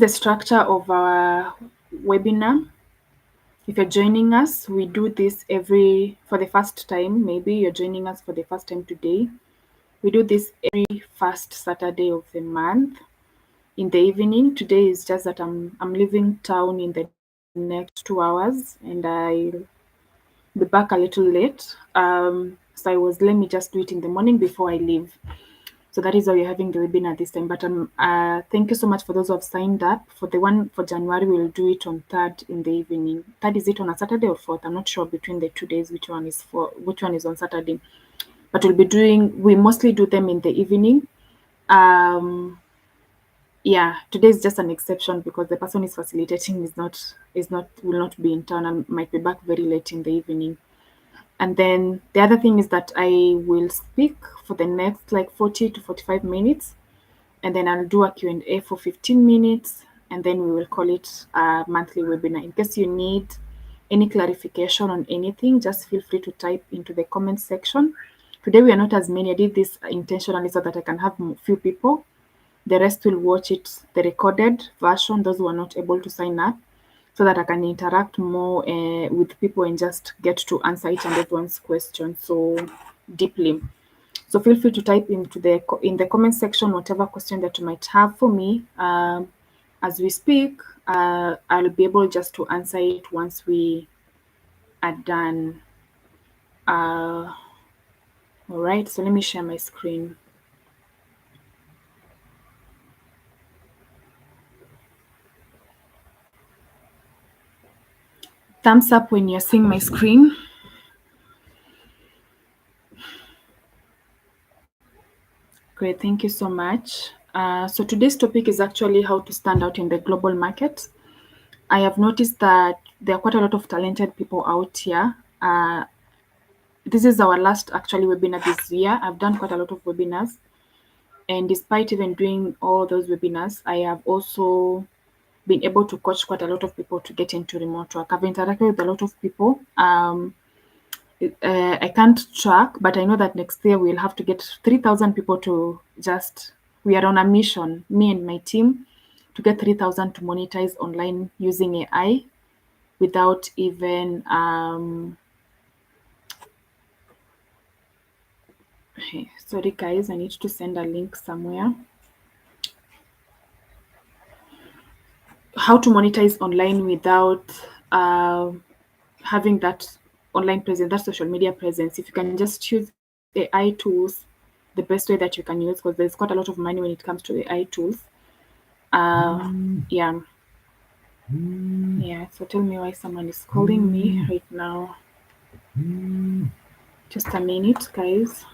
the structure of our webinar. If you're joining us, we do this for the first time. Maybe you're joining us for the first time today. We do this every first Saturday of the month in the evening. Today is just that I'm leaving town in the next 2 hours and I'll be back a little late. So I was, let me just do it in the morning before I leave. So that is why we're having the webinar this time. But thank you so much for those who have signed up. For the one for January, we'll do it on 3rd in the evening. 3rd, is it on a Saturday or 4th? I'm not sure between the 2 days which one is on Saturday. But we mostly do them in the evening. Yeah, today is just an exception because the person is facilitating will not be in town and might be back very late in the evening. And then the other thing is that I will speak for the next like 40 to 45 minutes, and then I'll do a Q&A for 15 minutes, and then we will call it a monthly webinar. In case you need any clarification on anything, just feel free to type into the comment section. Today we are not as many. I did this intentionally so that I can have few people. The rest will watch it, the recorded version, those who are not able to sign up, so that I can interact more with people and just get to answer each and everyone's question so deeply. So feel free to type in the comment section whatever question that you might have for me. As we speak, I'll be able just to answer it once we are done. All right, so let me share my screen. Thumbs up when you're seeing my screen. Great, thank you so much. So today's topic is actually how to stand out in the global market. I have noticed that there are quite a lot of talented people out here. This is our last actually webinar this year. I've done quite a lot of webinars, and despite even doing all those webinars, I have also been able to coach quite a lot of people to get into remote work. I've interacted with a lot of people. I can't track, but I know that next year we'll have to get 3,000 people to we are on a mission, me and my team, to get 3,000 to monetize online using AI without even, sorry guys, I need to send a link somewhere. How to monetize online without having that online presence, that social media presence. If you can just use AI tools, the best way that you can use, because there's quite a lot of money when it comes to AI tools. Yeah. Yeah, so tell me why someone is calling me right now. Just a minute, guys.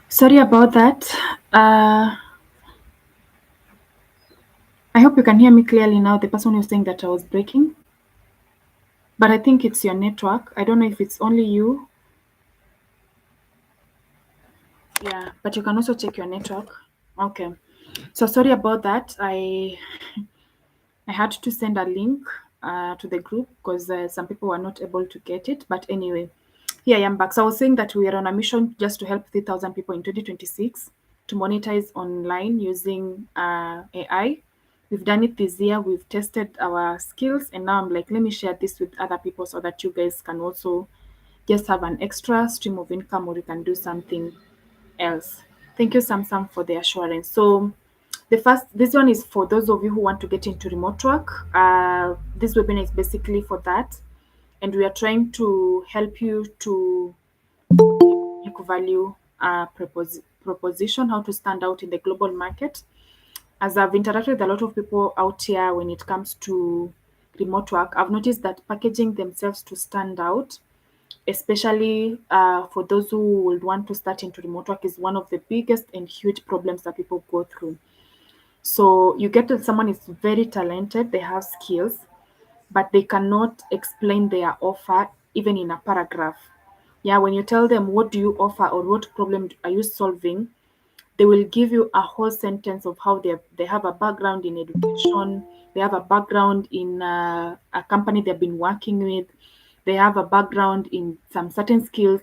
Sorry about that. I hope you can hear me clearly now. The person was saying that I was breaking, but I think it's your network. I don't know if it's only you. Yeah, but you can also check your network. Okay. So sorry about that. I had to send a link to the group because some people were not able to get it. But anyway, here I am back. So I was saying that we are on a mission just to help 3,000 people in 2026 to monetize online using AI. We've done it this year. We've tested our skills, and now I'm like, let me share this with other people so that you guys can also just have an extra stream of income, or you can do something else. Thank you, Samsung, for the assurance. So, this one is for those of you who want to get into remote work. This webinar is basically for that, and we are trying to help you to unique value proposition, how to stand out in the global market. As I've interacted with a lot of people out here when it comes to remote work, I've noticed that packaging themselves to stand out, especially for those who would want to start into remote work, is one of the biggest and huge problems that people go through. So you get that someone is very talented, they have skills, but they cannot explain their offer even in a paragraph. Yeah, when you tell them what do you offer or what problem are you solving, they will give you a whole sentence of how they have a background in education, they have a background in a company they've been working with, they have a background in some certain skills,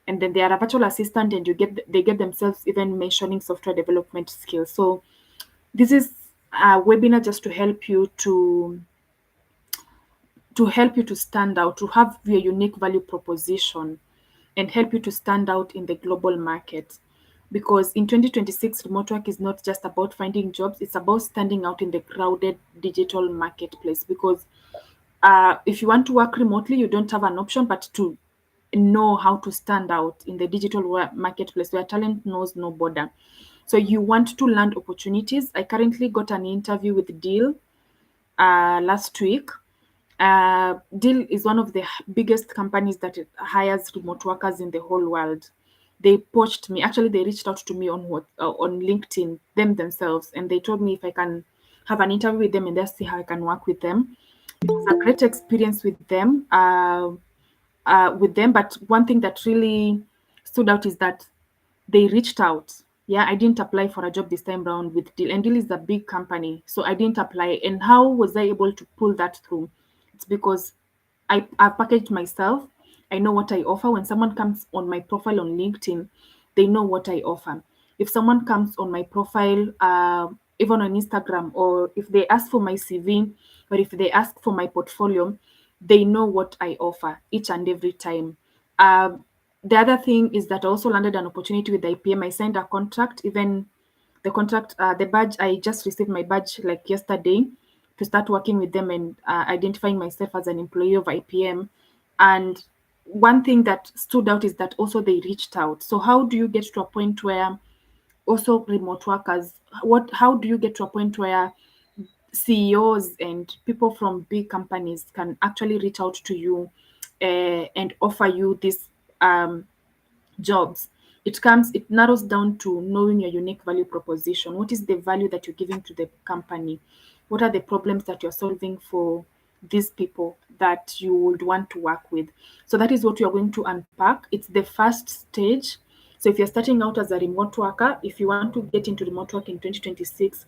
and then they are a virtual assistant, and they get themselves even mentioning software development skills. So this is a webinar just to help you to stand out, to have your unique value proposition, and help you to stand out in the global market. Because in 2026, remote work is not just about finding jobs, it's about standing out in the crowded digital marketplace. Because if you want to work remotely, you don't have an option but to know how to stand out in the digital marketplace where talent knows no border. So you want to land opportunities. I currently got an interview with Deal last week. Deal is one of the biggest companies that hires remote workers in the whole world. They poached me. Actually, they reached out to me on LinkedIn themselves, and they told me if I can have an interview with them and just see how I can work with them. It was a great experience with them. But one thing that really stood out is that they reached out. Yeah, I didn't apply for a job this time round with Deal, and Deal is a big company, so I didn't apply. And how was I able to pull that through? It's because I packaged myself. I know what I offer. When someone comes on my profile on LinkedIn, they know what I offer. If someone comes on my profile, even on Instagram, or if they ask for my CV, or if they ask for my portfolio, they know what I offer each and every time. The other thing is that I also landed an opportunity with IPM. I signed a contract, even the badge, I just received my badge like yesterday to start working with them and identifying myself as an employee of IPM. And one thing that stood out is that also they reached out. So how do you get to a point where also remote workers, how do you get to a point where CEOs and people from big companies can actually reach out to you and offer you this jobs? It narrows down to knowing your unique value proposition. What is the value that you're giving to the company? What are the problems that you're solving for these people that you would want to work with? So that is what you're going to unpack. It's the first stage. So if you're starting out as a remote worker, if you want to get into remote work in 2026,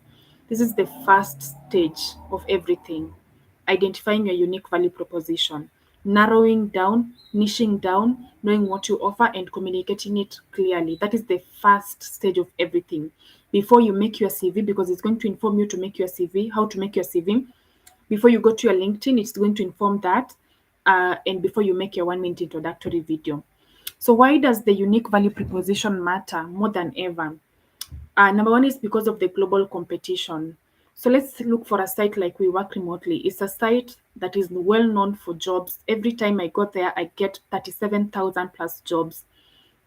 this is the first stage of everything: identifying your unique value proposition, narrowing down, niching down, knowing what you offer, and communicating it clearly. That is the first stage of everything. Before you make your CV, because it's going to inform you to make your CV, how to make your CV. Before you go to your LinkedIn, it's going to inform that. And before you make your 1 minute introductory video. So, why does the unique value proposition matter more than ever? Number one is because of the global competition. So let's look for a site like We Work Remotely. It's a site that is well known for jobs. Every time I go there, I get 37,000 plus jobs,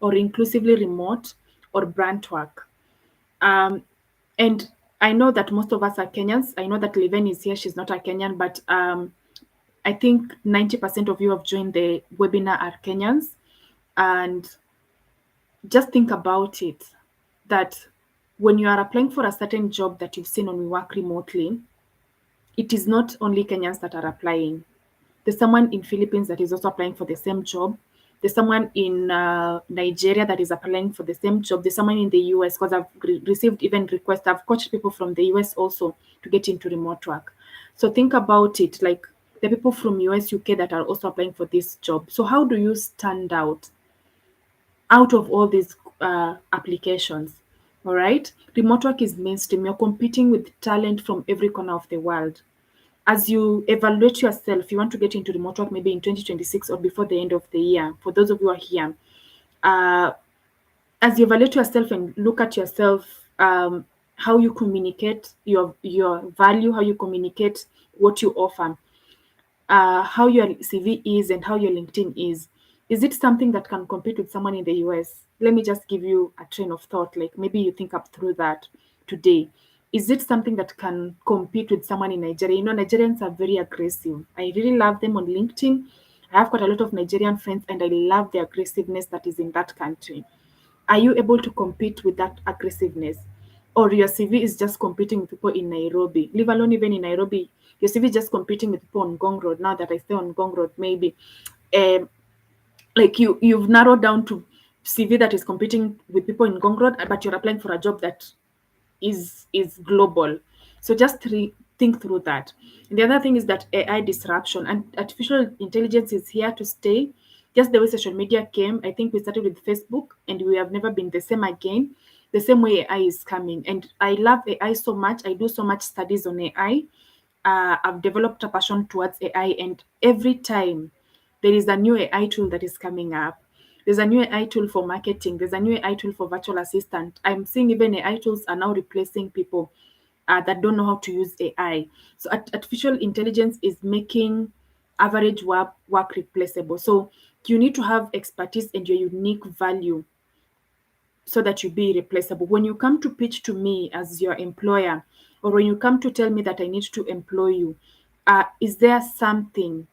or inclusively remote or brand work. Um, and I know that most of us are Kenyans. I know that Liven is here. She's not a Kenyan, but I think 90% of you have joined the webinar are Kenyans. And just think about it, that when you are applying for a certain job that you've seen on We Work Remotely, it is not only Kenyans that are applying. There's someone in Philippines that is also applying for the same job. There's someone in Nigeria that is applying for the same job. There's someone in the US, because I've received even requests. I've coached people from the US also to get into remote work. So think about it, like the people from US, UK that are also applying for this job. So how do you stand out of all these applications? All right. Remote work is mainstream. You're competing with talent from every corner of the world. As you evaluate yourself, you want to get into remote work maybe in 2026 or before the end of the year. For those of you who are here, uh, as you evaluate yourself and look at yourself, how you communicate your value, how you communicate what you offer, how your CV is and how your LinkedIn is. Is it something that can compete with someone in the US? Let me just give you a train of thought. Like maybe you think up through that today. Is it something that can compete with someone in Nigeria? You know, Nigerians are very aggressive. I really love them on LinkedIn. I have quite a lot of Nigerian friends and I love the aggressiveness that is in that country. Are you able to compete with that aggressiveness? Or your CV is just competing with people in Nairobi, leave alone even in Nairobi, your CV is just competing with people on Gong Road. Now that I stay on Gong Road, maybe um, like you've narrowed down to CV that is competing with people in Gong Road, but you're applying for a job that is global. So just think through that. And the other thing is that AI disruption and artificial intelligence is here to stay. Just the way social media came, I think we started with Facebook and we have never been the same again. The same way AI is coming. And I love AI so much. I do so much studies on AI. I've developed a passion towards AI, and every time there is a new AI tool that is coming up. There's a new AI tool for marketing. There's a new AI tool for virtual assistant. I'm seeing even AI tools are now replacing people that don't know how to use AI. So artificial intelligence is making average work replaceable. So you need to have expertise and your unique value so that you be replaceable. When you come to pitch to me as your employer, or when you come to tell me that I need to employ you, is there something,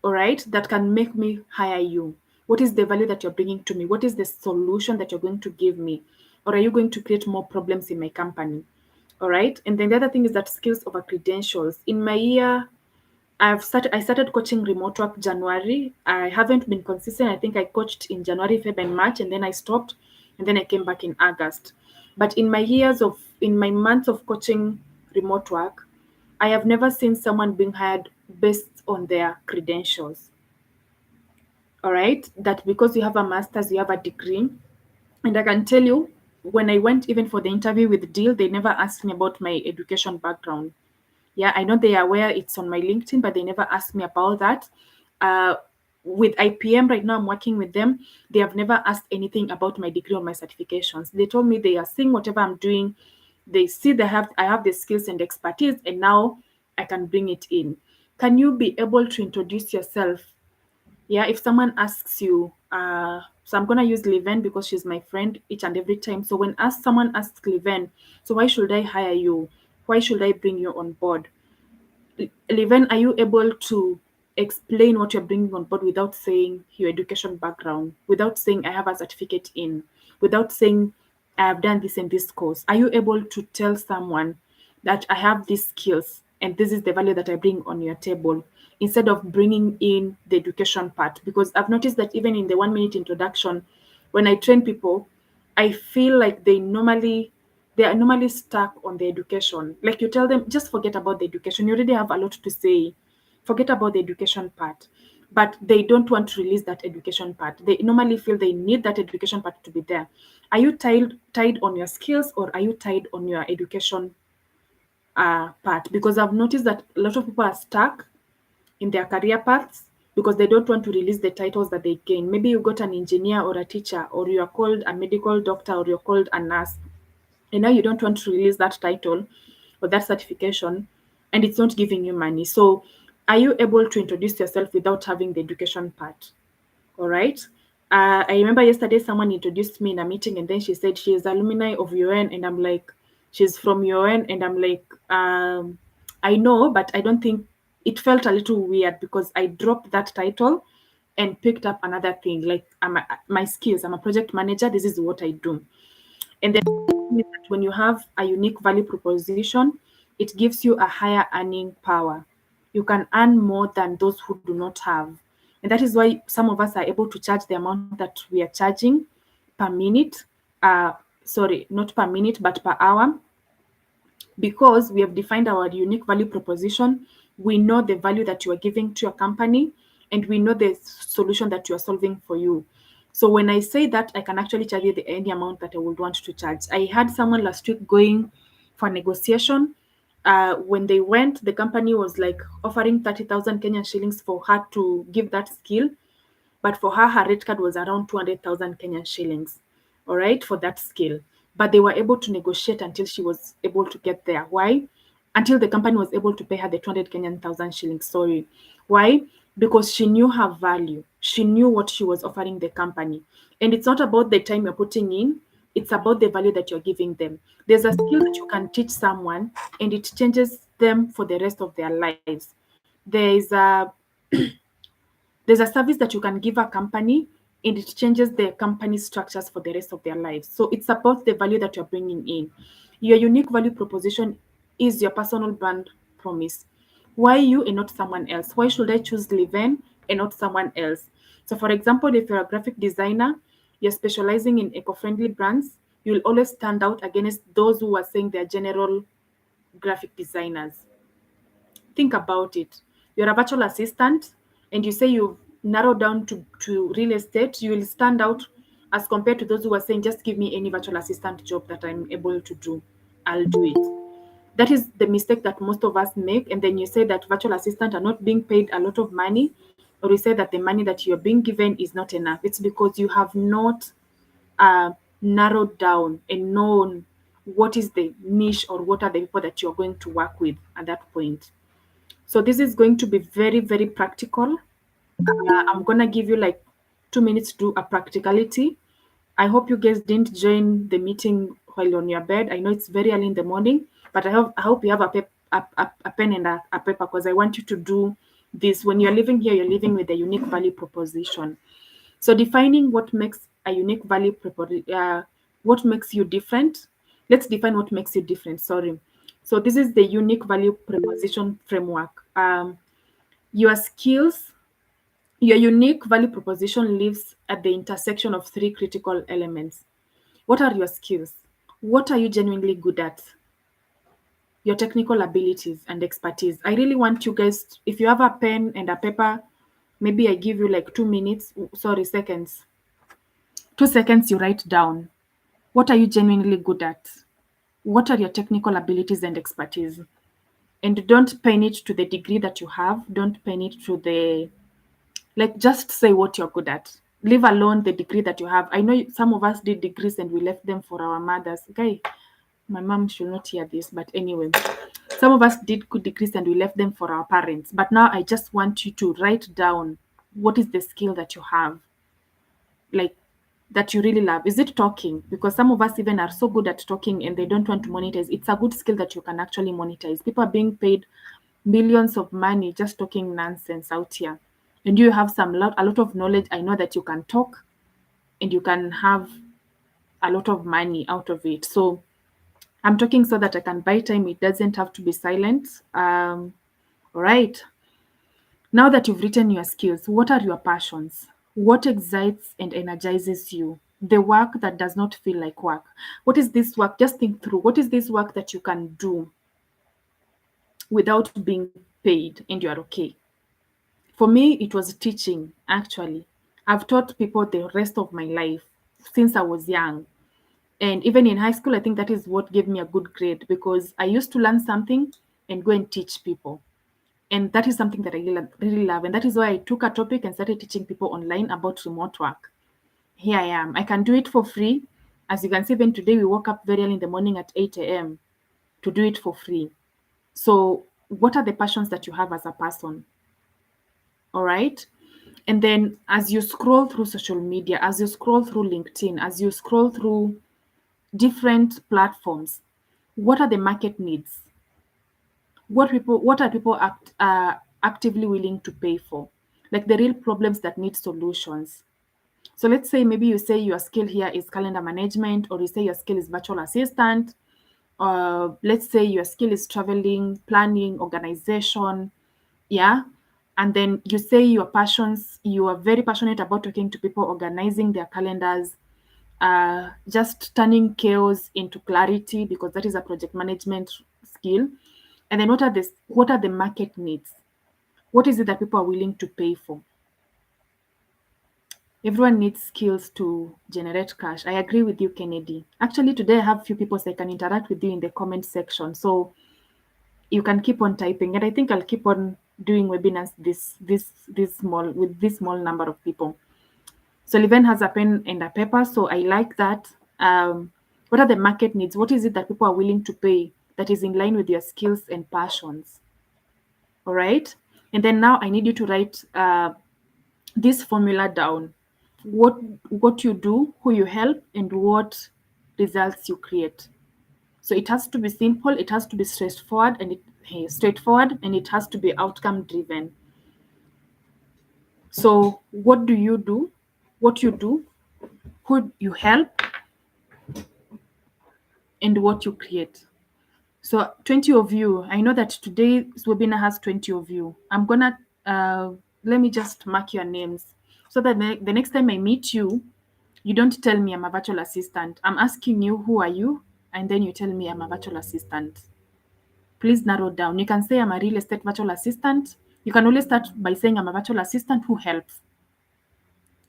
all right, that can make me hire you? What is the value that you're bringing to me? What is the solution that you're going to give me? Or are you going to create more problems in my company? All right. And then the other thing is that skills over credentials. In my year, I started coaching remote work January. I haven't been consistent. I think I coached in January, February, and March, and then I stopped, and then I came back in August. But in my months of coaching remote work, I have never seen someone being hired based on their credentials. All right, that because you have a master's, you have a degree, and I can tell you, when I went even for the interview with Deal, they never asked me about my education background. Yeah, I know they are aware it's on my LinkedIn, but they never asked me about that. Uh, with IPM right now, I'm working with them. They have never asked anything about my degree or my certifications. They told me they are seeing whatever I'm doing. They see I have the skills and expertise, and now I can bring it in. Can you be able to introduce yourself? Yeah, if someone asks you, so I'm gonna use Liven because she's my friend each and every time. So when someone asks Liven, so why should I hire you? Why should I bring you on board? Leven, are you able to explain what you're bringing on board without saying your education background, without saying I have a certificate in, without saying I have done this and this course? Are you able to tell someone that I have these skills and this is the value that I bring on your table instead of bringing in the education part? Because I've noticed that even in the 1 minute introduction, when I train people, I feel like they are normally stuck on the education. Like you tell them, just forget about the education. You already have a lot to say. Forget about the education part. But they don't want to release that education part. They normally feel they need that education part to be there. Are you tied on your skills, or are you tied on your education part? Because I've noticed that a lot of people are stuck in their career paths because they don't want to release the titles that they gain. Maybe you got an engineer or a teacher, or you are called a medical doctor, or you're called a nurse, and now you don't want to release that title or that certification, and it's not giving you money. So are you able to introduce yourself without having the education part? All right. I remember yesterday someone introduced me in a meeting, and then she said she is alumni of UN, and I'm like, she's from UN, and I'm like, I know, but I don't think, it felt a little weird because I dropped that title and picked up another thing. Like my skills, I'm a project manager. This is what I do. And then is that when you have a unique value proposition, it gives you a higher earning power. You can earn more than those who do not have. And that is why some of us are able to charge the amount that we are charging per minute. Uh, Sorry, not per minute, but per hour, because we have defined our unique value proposition. We know the value that you are giving to your company, and we know the solution that you are solving for you. So when I say that, I can actually charge you any amount that I would want to charge. I had someone last week going for negotiation. When they went, the company was like offering 30,000 Kenyan shillings for her to give that skill, but for her, her rate card was around 200,000 Kenyan shillings. all right, for that skill. But they were able to negotiate until she was able to get there. Why? Until the company was able to pay her the 200 Kenyan thousand shillings. Sorry. Why? Because she knew her value. She knew what she was offering the company. And it's not about the time you're putting in, it's about the value that you're giving them. There's a skill that you can teach someone and it changes them for the rest of their lives. There is there's a service that you can give a company and it changes the company structures for the rest of their lives. So it's about the value that you're bringing in. Your unique value proposition is your personal brand promise. Why you and not someone else? Why should I choose Liven and not someone else? So, for example, if you're a graphic designer, you're specializing in eco friendly brands, you'll always stand out against those who are saying they're general graphic designers. Think about it. You're a virtual assistant and you say you've narrowed down to real estate, you will stand out as compared to those who are saying, just give me any virtual assistant job that I'm able to do. I'll do it. That is the mistake that most of us make. And then you say that virtual assistants are not being paid a lot of money, or you say that the money that you're being given is not enough. It's because you have not uh, narrowed down and known what is the niche or what are the people that you're going to work with at that point. So this is going to be very, very practical. I'm gonna give you like 2 minutes to do a practicality. I hope you guys didn't join the meeting while on your bed. I know it's very early in the morning, but I hope you have a pen and a paper because I want you to do this. When you're living here, you're living with a unique value proposition. So defining what makes a unique value what makes you different. Let's define what makes you different. Sorry. So this is the unique value proposition framework. Your skills, your unique value proposition lives at the intersection of three critical elements. What are your skills? What are you genuinely good at? Your technical abilities and expertise. I really want you guys, if you have a pen and a paper, maybe I give you like 2 minutes, sorry, seconds. 2 seconds, you write down. What are you genuinely good at? What are your technical abilities and expertise? And don't pin it to the degree that you have. Don't pin it to the, like, just say what you're good at. Leave alone the degree that you have. I know some of us did degrees and we left them for our mothers. Okay, my mom should not hear this, but anyway, some of us did good degrees and we left them for our parents. But now I just want you to write down what is the skill that you have, like that you really love. Is it talking? Because some of us even are so good at talking and they don't want to monetize. It's a good skill that you can actually monetize. People are being paid millions of money just talking nonsense out here. And you have a lot of knowledge. I know that you can talk and you can have a lot of money out of it. So I'm talking so that I can buy time. It doesn't have to be silent. All right. Now that you've written your skills, what are your passions? What excites and energizes you? The work that does not feel like work. What is this work? Just think through. What is this work that you can do without being paid and you are okay? For me, it was teaching, actually. I've taught people the rest of my life since I was young. And even in high school, I think that is what gave me a good grade because I used to learn something and go and teach people. And that is something that I really love. And that is why I took a topic and started teaching people online about remote work. Here I am. I can do it for free. As you can see, even today, we woke up very early in the morning at 8 a.m. to do it for free. So, what are the passions that you have as a person? All right. And then as you scroll through social media, as you scroll through LinkedIn, as you scroll through different platforms, what are the market needs? What are people actively willing to pay for? Like the real problems that need solutions. So let's say maybe you say your skill here is calendar management, or you say your skill is virtual assistant, let's say your skill is traveling, planning, organization, yeah. And then you say your passions, you are very passionate about talking to people, organizing their calendars, just turning chaos into clarity, because that is a project management skill. And then what are the market needs? What is it that people are willing to pay for? Everyone needs skills to generate cash. I agree with you, Kennedy. Actually, today I have few people so I can interact with you in the comment section. So you can keep on typing. And I think I'll keep on doing webinars this small number of people. So Liven has a pen and a paper, so I like that. What are the market needs? What is it that people are willing to pay that is in line with your skills and passions? All right. And then now I need you to write this formula down. What you do, who you help, and what results you create. So it has to be simple, it has to be straightforward, and it has to be outcome driven. So what do you do? What you do, who you help, and what you create. So 20 of you, I know that today's webinar has 20 of you. I'm gonna let me just mark your names so that the next time I meet you, you don't tell me I'm a virtual assistant. I'm asking you who are you, and then you tell me I'm a virtual assistant. Please narrow down. You can say I'm a real estate virtual assistant. You can always start by saying I'm a virtual assistant who helps.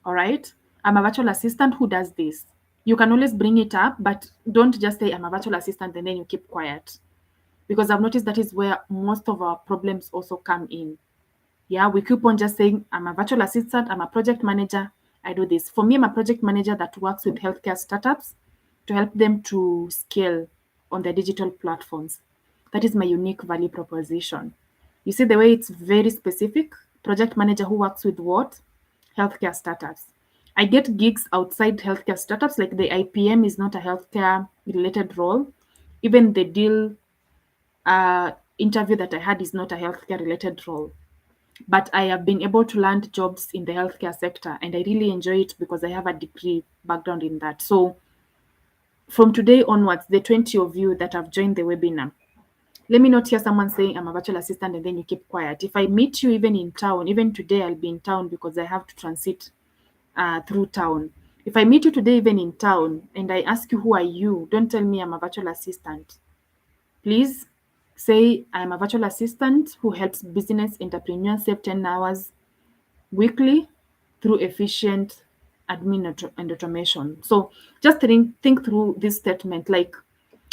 All right. I'm a virtual assistant who does this. You can always bring it up, but don't just say I'm a virtual assistant and then you keep quiet. Because I've noticed that is where most of our problems also come in. Yeah, we keep on just saying, I'm a virtual assistant, I'm a project manager, I do this. For me, I'm a project manager that works with healthcare startups to help them to scale on their digital platforms. That is my unique value proposition. You see the way it's very specific. Project manager who works with what? Healthcare startups. I get gigs outside healthcare startups, like the IPM is not a healthcare related role. Even the deal interview that I had is not a healthcare related role. But I have been able to land jobs in the healthcare sector and I really enjoy it because I have a degree background in that. So from today onwards, the 20 of you that have joined the webinar, let me not hear someone saying I'm a virtual assistant and then you keep quiet. If I meet you even in town, even today I'll be in town because I have to transit through town. If I meet you today even in town and I ask you who are you, don't tell me I'm a virtual assistant. Please say I'm a virtual assistant who helps business entrepreneurs save 10 hours weekly through efficient admin and automation. So just think through this statement. Like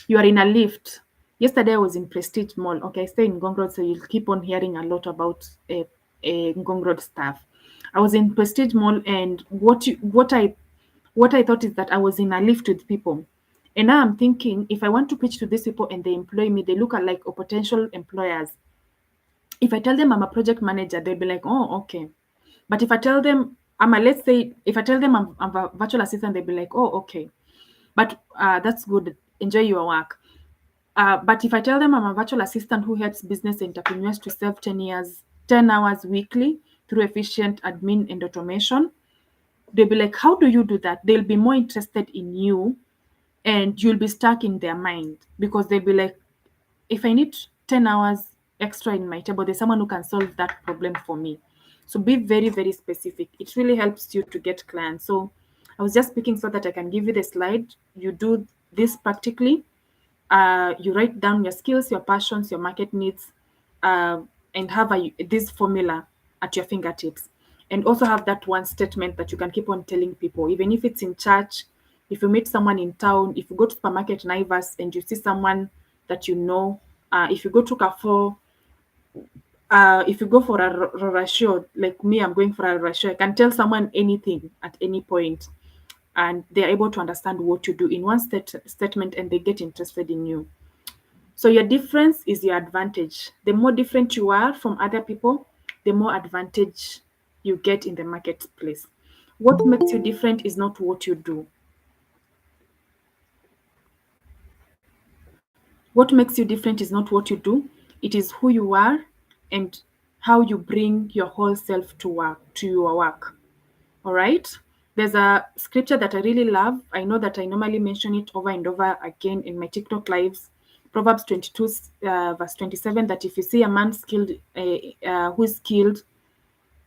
you are in a lift. Yesterday I was in Prestige Mall. Okay, I stay in Ngong Road, so you'll keep on hearing a lot about Ngong Road stuff. I was in Prestige Mall, and what I thought is that I was in a lift with people. And now I'm thinking, if I want to pitch to these people and they employ me, they look at like a potential employers. If I tell them I'm a project manager, they'll be like, oh, okay. But if I tell them let's say, if I tell them I'm a virtual assistant, they'll be like, oh, okay. But that's good. Enjoy your work. But if I tell them I'm a virtual assistant who helps business entrepreneurs to save 10 hours weekly through efficient admin and automation, they'll be like, how do you do that? They'll be more interested in you and you'll be stuck in their mind because they'll be like, if I need 10 hours extra in my table, there's someone who can solve that problem for me. So be very, very specific. It really helps you to get clients. So I was just speaking so that I can give you the slide. You do this practically. You write down your skills, your passions, your market needs, uh, and have this formula at your fingertips. And also have that one statement that you can keep on telling people, even if it's in church, if you meet someone in town, if you go to supermarket Naivas and you see someone that you know, if you go to Carrefour, if you go for a ratio, like me, I'm going for a ratio, I can tell someone anything at any point, and they're able to understand what you do in one statement and they get interested in you. So your difference is your advantage. The more different you are from other people, the more advantage you get in the marketplace. What makes you different is not what you do. What makes you different is not what you do, it is who you are and how you bring your whole self to your work. All right? There's a scripture that I really love. I know that I normally mention it over and over again in my TikTok lives. Proverbs 22, verse 27, that if you see a man who is skilled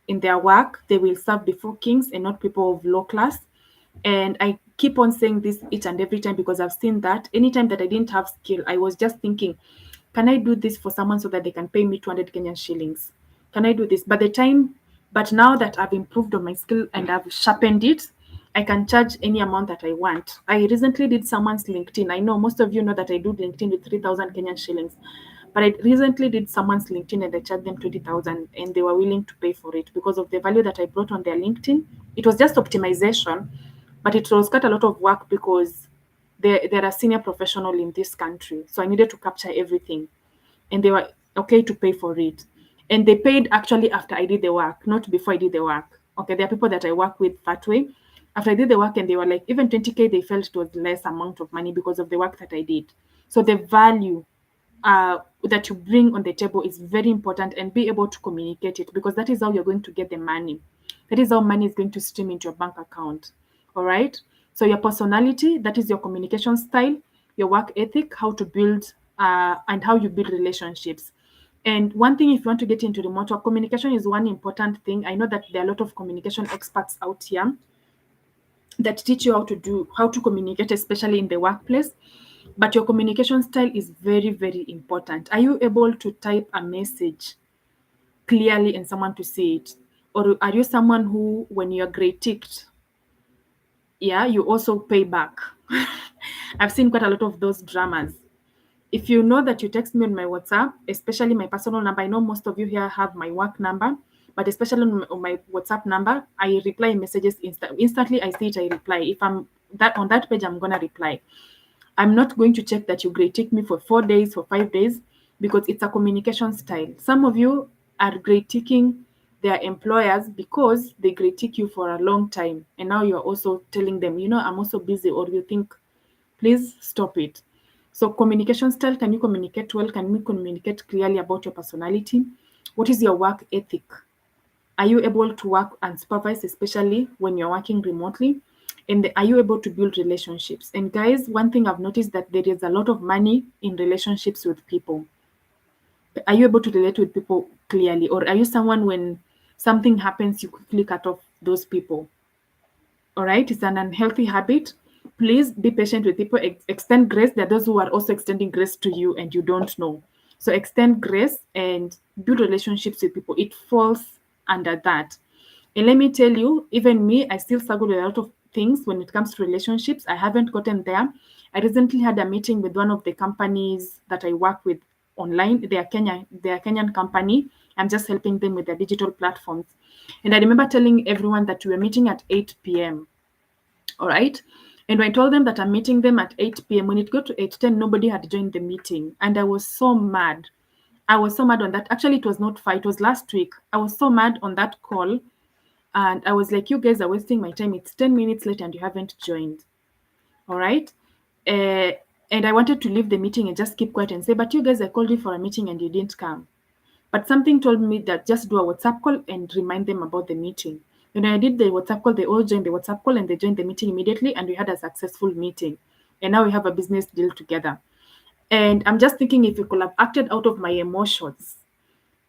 in their work, they will serve before kings and not people of low class. And I keep on saying this each and every time because I've seen that. Anytime that I didn't have skill, I was just thinking, can I do this for someone so that they can pay me 200 Kenyan shillings? Can I do this? But now that I've improved on my skill and I've sharpened it, I can charge any amount that I want. I recently did someone's LinkedIn. I know most of you know that I do LinkedIn with 3,000 Kenyan shillings. But I recently did someone's LinkedIn and I charged them 20,000 and they were willing to pay for it because of the value that I brought on their LinkedIn. It was just optimization, but it was quite a lot of work because They're a senior professional in this country, so I needed to capture everything, and they were okay to pay for it. And they paid actually after I did the work, not before I did the work. Okay, there are people that I work with that way. After I did the work, and they were like, even 20K, they felt it was less amount of money because of the work that I did. So the value that you bring on the table is very important, and be able to communicate it, because that is how you're going to get the money. That is how money is going to stream into your bank account. All right. So your personality, that is your communication style, your work ethic, how to build and how you build relationships. And one thing, if you want to get into remote work, communication is one important thing. I know that there are a lot of communication experts out here that teach you how to communicate, especially in the workplace. But your communication style is very, very important. Are you able to type a message clearly and someone to see it? Or are you someone who, when you're critiqued, yeah, you also pay back? I've seen quite a lot of those dramas. If you know that you text me on my WhatsApp, especially my personal number, I know most of you here have my work number, but especially on my WhatsApp number, I reply messages instantly. I see it, I reply. If I'm that on that page, I'm gonna reply. I'm not going to check that you critique me for 4 days, for 5 days, because it's a communication style. Some of you are critiquing their employers because they critique you for a long time, and now you're also telling them, I'm also busy, or you think, please stop it. So communication style, can you communicate well? Can you communicate clearly about your personality? What is your work ethic? Are you able to work and supervise, especially when you're working remotely? And are you able to build relationships? And guys, one thing I've noticed, that there is a lot of money in relationships with people. Are you able to relate with people clearly? Or are you someone, when something happens, you quickly cut off those people? All right, it's an unhealthy habit. Please be patient with people. Extend grace. There are those who are also extending grace to you and you don't know. So extend grace and build relationships with people. It falls under that. And let me tell you, even me, I still struggle with a lot of things when it comes to relationships. I haven't gotten there. I recently had a meeting with one of the companies that I work with online. They are Kenyan company. I'm just helping them with their digital platforms. And I remember telling everyone that we were meeting at 8 p.m. All right. And when I told them that I'm meeting them at 8 p.m., when it got to 8:10, nobody had joined the meeting. And I was so mad. I was so mad on that. Actually, it was not fight, it was last week. I was so mad on that call. And I was like, you guys are wasting my time. It's 10 minutes late and you haven't joined. All right. Uh, and I wanted to leave the meeting and just keep quiet and say, but you guys, I called you for a meeting and you didn't come. But something told me that just do a WhatsApp call and remind them about the meeting. When I did the WhatsApp call, they all joined the WhatsApp call and they joined the meeting immediately, and we had a successful meeting. And now we have a business deal together. And I'm just thinking, if you could have acted out of my emotions,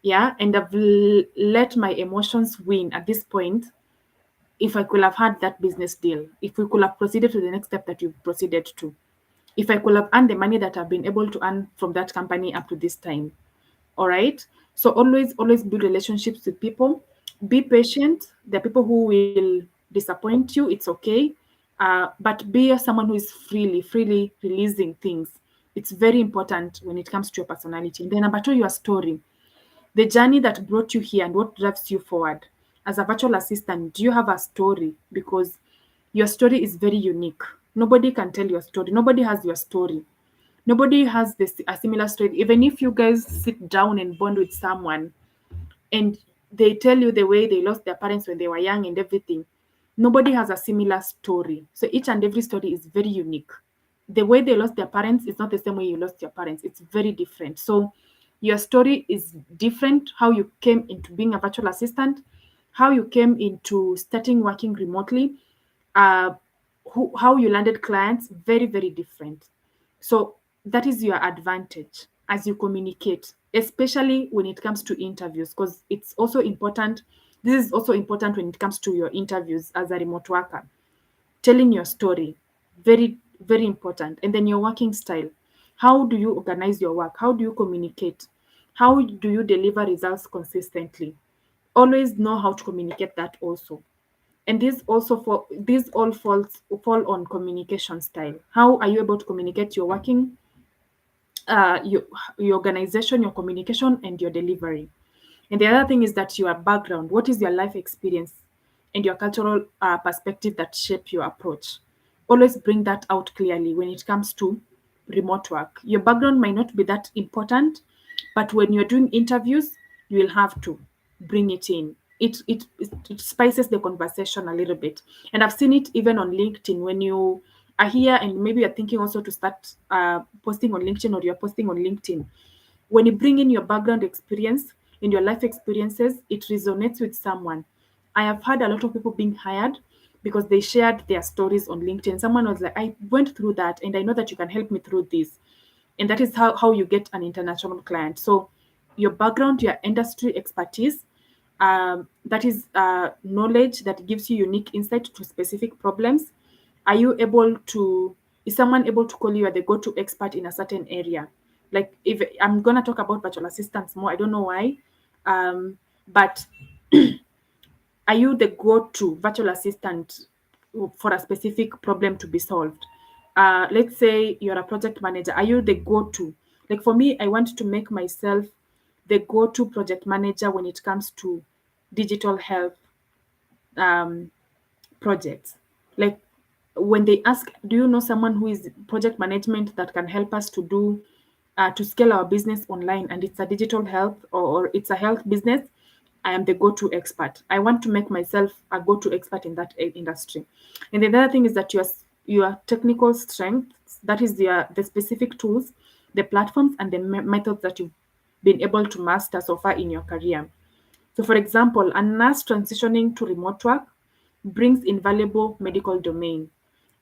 yeah, and have let my emotions win at this point, if I could have had that business deal, if we could have proceeded to the next step that you proceeded to, if I could have earned the money that I've been able to earn from that company up to this time. All right. So always build relationships with people. Be patient. There are people who will disappoint you. It's okay. But be someone who is freely releasing things. It's very important when it comes to your personality. And then number two, your story. The journey that brought you here and what drives you forward. As a virtual assistant, do you have a story? Because your story is very unique. Nobody can tell your story. Nobody has your story. Nobody has a similar story. Even if you guys sit down and bond with someone and they tell you the way they lost their parents when they were young and everything, nobody has a similar story. So each and every story is very unique. The way they lost their parents is not the same way you lost your parents. It's very different. So your story is different. How you came into being a virtual assistant, how you came into starting working remotely, uh, how you landed clients, very different. So that is your advantage as you communicate, especially when it comes to interviews, because it's also important. This is also important when it comes to your interviews as a remote worker. Telling your story, very important. And then your working style. How do you organize your work? How do you communicate? How do you deliver results consistently? Always know how to communicate that also. And this all fall on communication style. How are you able to communicate your working, your organization, your communication, and your delivery? And the other thing is that your background. What is your life experience and your cultural perspective that shape your approach? Always bring that out clearly when it comes to remote work. Your background might not be that important, but when you're doing interviews, you will have to bring it in. It spices the conversation a little bit. And I've seen it even on LinkedIn when you are here and maybe you're thinking also to start posting on LinkedIn, or you're posting on LinkedIn. When you bring in your background experience and your life experiences, it resonates with someone. I have had a lot of people being hired because they shared their stories on LinkedIn. Someone was like, I went through that and I know that you can help me through this. And that is how you get an international client. So your background, your industry expertise, that is knowledge that gives you unique insight to specific problems. Are you able to, is someone able to call you the go-to expert in a certain area? Like, if I'm gonna talk about virtual assistants more, I don't know why, but are you the go-to virtual assistant for a specific problem to be solved? Let's say you're a project manager. Are you the go-to? Like for me, I want to make myself the go-to project manager when it comes to digital health um, projects. Like when they ask, do you know someone who is project management that can help us to do to scale our business online, and it's a digital health, or it's a health business? I am the go-to expert. I want to make myself a go-to expert in that industry. And the other thing is that your technical strengths, that is the specific tools, the platforms, and the methods that you've been able to master so far in your career. So, for example, a nurse transitioning to remote work brings invaluable medical domain,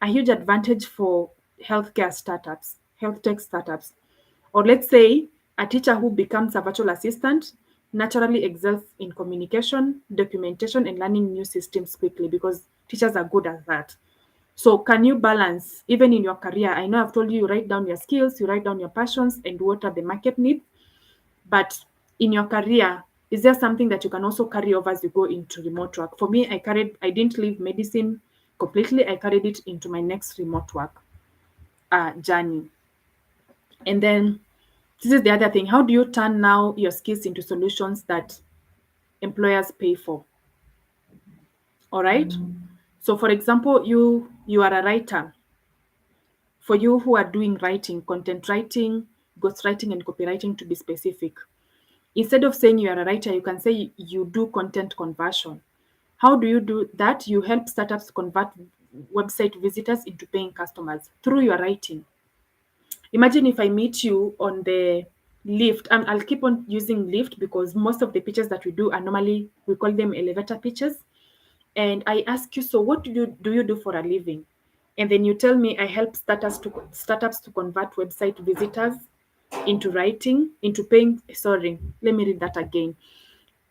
a huge advantage for healthcare startups, health tech startups. Or let's say a teacher who becomes a virtual assistant naturally excels in communication, documentation, and learning new systems quickly because teachers are good at that. So, can you balance even in your career? I know I've told you, you write down your skills, you write down your passions, and what are the market needs. But in your career, is there something that you can also carry over as you go into remote work? For me, I didn't leave medicine completely. I carried it into my next remote work journey. And then this is the other thing. How do you turn now your skills into solutions that employers pay for? All right. So, for example, you are a writer. For you who are doing writing, content writing, ghostwriting, and copywriting to be specific, instead of saying you are a writer, you can say you do content conversion. How do you do that? You help startups convert website visitors into paying customers through your writing. Imagine if I meet you on the lift, and I'll keep on using lift because most of the pitches that we do are normally, we call them elevator pitches. And I ask you, so what do you do for a living? And then you tell me I help startups to convert website visitors into writing, into paying. Sorry, let me read that again.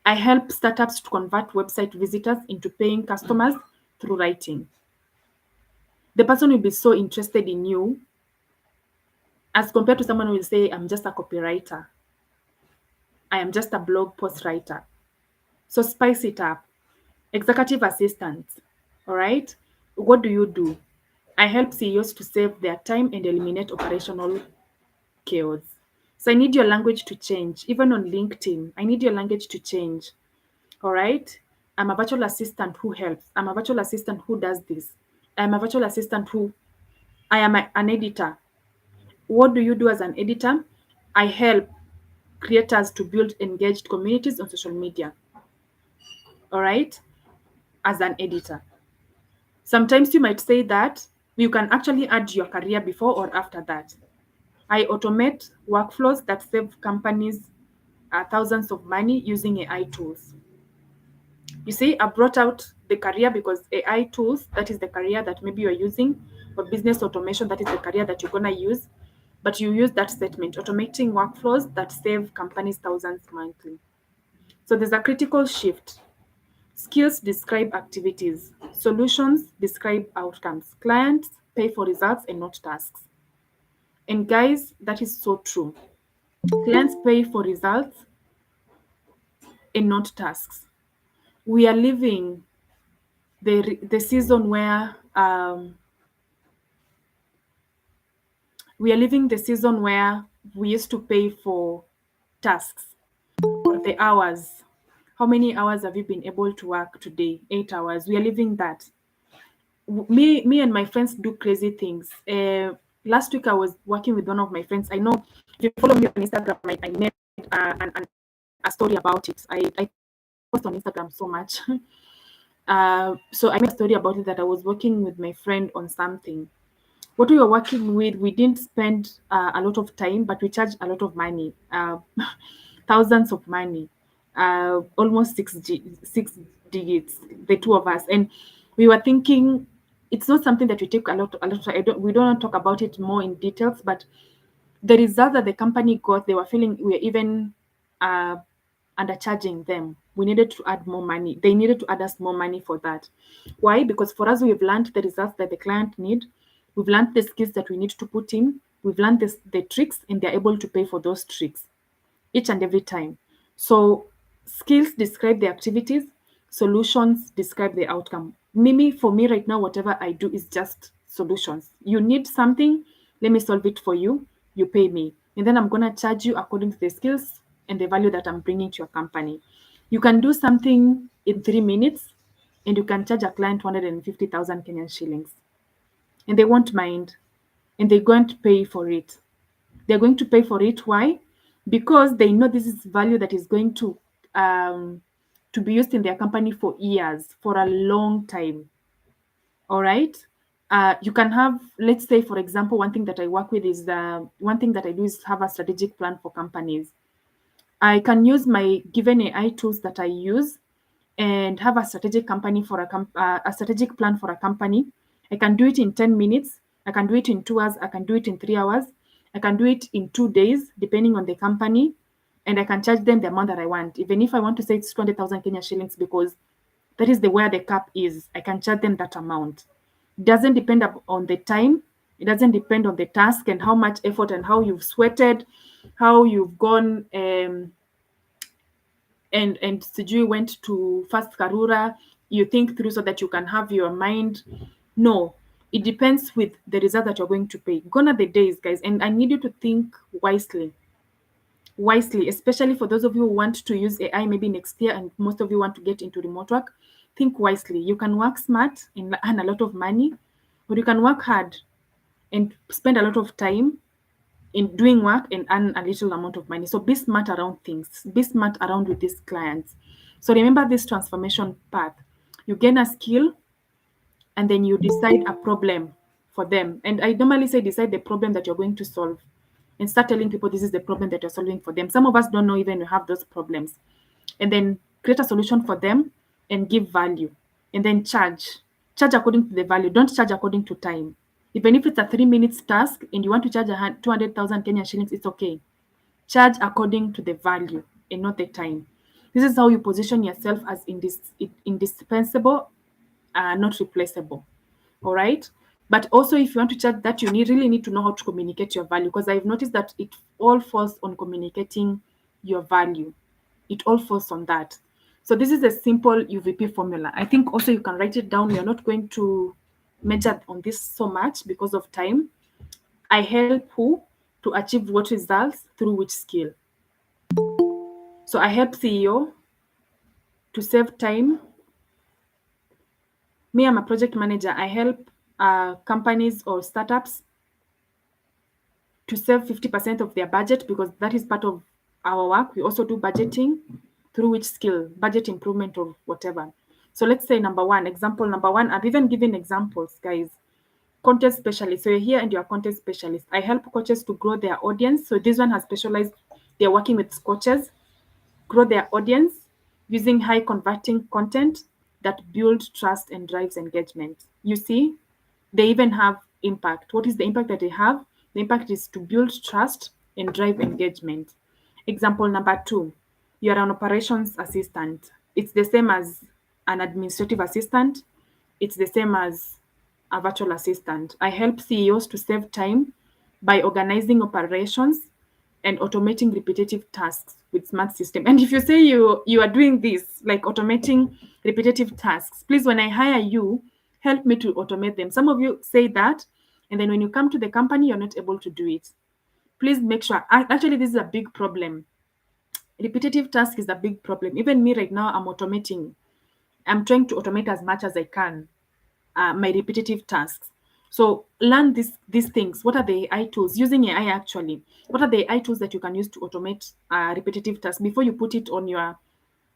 I help startups to convert website visitors into paying customers through writing. The person will be so interested in you as compared to someone who will say, I'm just a copywriter. I am just a blog post writer. So spice it up. Executive assistant. All right. What do you do? I help CEOs to save their time and eliminate operational chaos. So I need your language to change. Even on LinkedIn, I need your language to change. All right. I'm a virtual assistant who helps. I'm a virtual assistant who does this. I'm a virtual assistant who, I am an editor. What do you do as an editor? I help creators to build engaged communities on social media. All right. As an editor. Sometimes you might say that you can actually add your career before or after that. I automate workflows that save companies thousands of money using AI tools. You see, I brought out the career because AI tools, that is the career that maybe you're using, or business automation, that is the career that you're going to use. But you use that statement, automating workflows that save companies thousands monthly. So there's a critical shift. Skills describe activities, solutions describe outcomes. Clients pay for results and not tasks. And guys, that is so true. Clients pay for results and not tasks. We are living the season where we used to pay for tasks or the hours. How many hours have you been able to work today? 8 hours. We are living that. Me and my friends do crazy things. Last week I was working with one of my friends. I know if you follow me on Instagram, I made a story about it. I post on Instagram so much. So I made a story about it that I was working with my friend on something. What we were working with, we didn't spend a lot of time, but we charged a lot of money, thousands of money, almost six digits, the two of us, and we were thinking it's not something that we take a lot. We don't talk about it more in details, but the result that the company got, they were feeling we were even uh, undercharging them. We needed to add more money. They needed to add us more money for that. Why? Because for us, we've learned the results that the client need. We've learned the skills that we need to put in. We've learned the tricks, and they're able to pay for those tricks each and every time. So skills describe the activities, solutions describe the outcome. Mimi, for me right now, whatever I do is just solutions. You need something, let me solve it for you. You pay me, and then I'm gonna charge you according to the skills and the value that I'm bringing to your company. You can do something in 3 minutes, and you can charge a client 150,000 Kenyan shillings, and they won't mind, and they're going to pay for it. They're going to pay for it. Why? Because they know this is value that is going to be used in their company for years, for a long time. All right. You can have, let's say, for example, one thing that I work with is one thing that I do is have a strategic plan for companies. I can use my given AI tools that I use and have a strategic company for a strategic plan for a company. I can do it in 10 minutes. I can do it in 2 hours. I can do it in 3 hours. I can do it in 2 days, depending on the company. And I can charge them the amount that I want. Even if I want to say it's 20,000 Kenya shillings, because that is the where the cap is, I can charge them that amount. It doesn't depend on the time. It doesn't depend on the task and how much effort and how you've sweated, how you've gone and sijui went to first Karura, you think through so that you can have your mind. No, it depends with the result that you're going to pay. Gone are the days, guys, and I need you to think wisely. Wisely, especially for those of you who want to use AI maybe next year, and most of you want to get into remote work. Think wisely. You can work smart and earn a lot of money, or you can work hard and spend a lot of time in doing work and earn a little amount of money. So be smart around things. Be smart around with these clients. So remember this transformation path. You gain a skill and then you decide a problem for them. And I normally say decide the problem that you're going to solve and start telling people this is the problem that you're solving for them. Some of us don't know even we have those problems. And then create a solution for them and give value. And then charge. Charge according to the value. Don't charge according to time. Even if it's a 3 minutes task and you want to charge 200,000 Kenyan shillings, it's okay. Charge according to the value and not the time. This is how you position yourself as indispensable, not replaceable. All right. But also, if you want to charge that, you really need to know how to communicate your value, because I've noticed that it all falls on communicating your value. It all falls on that. So this is a simple UVP formula. I think also you can write it down. We are not going to measure on this so much because of time. I help who to achieve what results through which skill. So I help CEO to save time. Me, I'm a project manager. I help companies or startups to save 50% of their budget, because that is part of our work. We also do budgeting through which skill, budget improvement or whatever. So let's say number one, example number one, I've even given examples, guys. Content specialist. So you're here and you're a content specialist. I help coaches to grow their audience. So this one has specialized, they're working with coaches, grow their audience using high converting content that build trust and drives engagement. You see, they even have impact. What is the impact that they have? The impact is to build trust and drive engagement. Example number two, you are an operations assistant. It's the same as an administrative assistant. It's the same as a virtual assistant. I help CEOs to save time by organizing operations and automating repetitive tasks with smart system. And if you say you are doing this, like automating repetitive tasks, please, when I hire you, help me to automate them. Some of you say that, and then when you come to the company, you're not able to do it. Please make sure. Actually, this is a big problem. Repetitive task is a big problem. Even me right now, I'm automating. I'm trying to automate as much as I can. my repetitive tasks. So learn these things. What are the AI tools? Using AI actually. What are the AI tools that you can use to automate repetitive tasks before you put it on your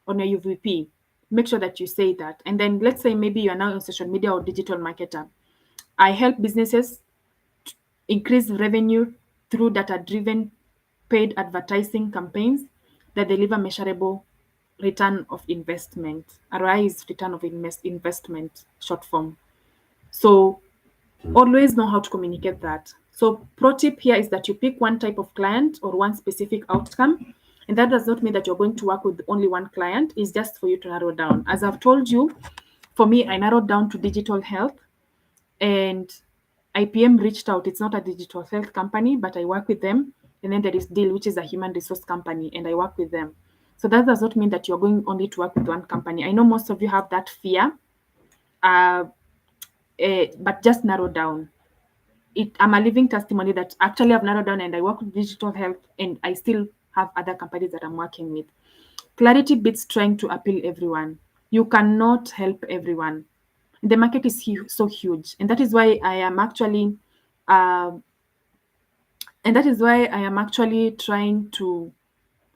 UVP? Make sure that you say that. And then let's say maybe you are now a social media or digital marketer. I help businesses increase revenue through data-driven paid advertising campaigns that deliver measurable return of investment. ROI is return of investment, short form. So always know how to communicate that. So pro tip here is that you pick one type of client or one specific outcome. And that does not mean that you're going to work with only one client. It's just for you to narrow down. As I've told you, for me, I narrowed down to digital health, and IPM reached out. It's not a digital health company, but I work with them. And then there is Deal, which is a human resource company, and I work with them. So that does not mean that you're going only to work with one company. I know most of you have that fear, uh, but just narrow down. I'm a living testimony that actually I've narrowed down and I work with digital health and I still have other companies that I'm working with. Clarity beats trying to appeal everyone. You cannot help everyone. The market is so huge, and that is why I am actually, uh, and that is why I am actually trying to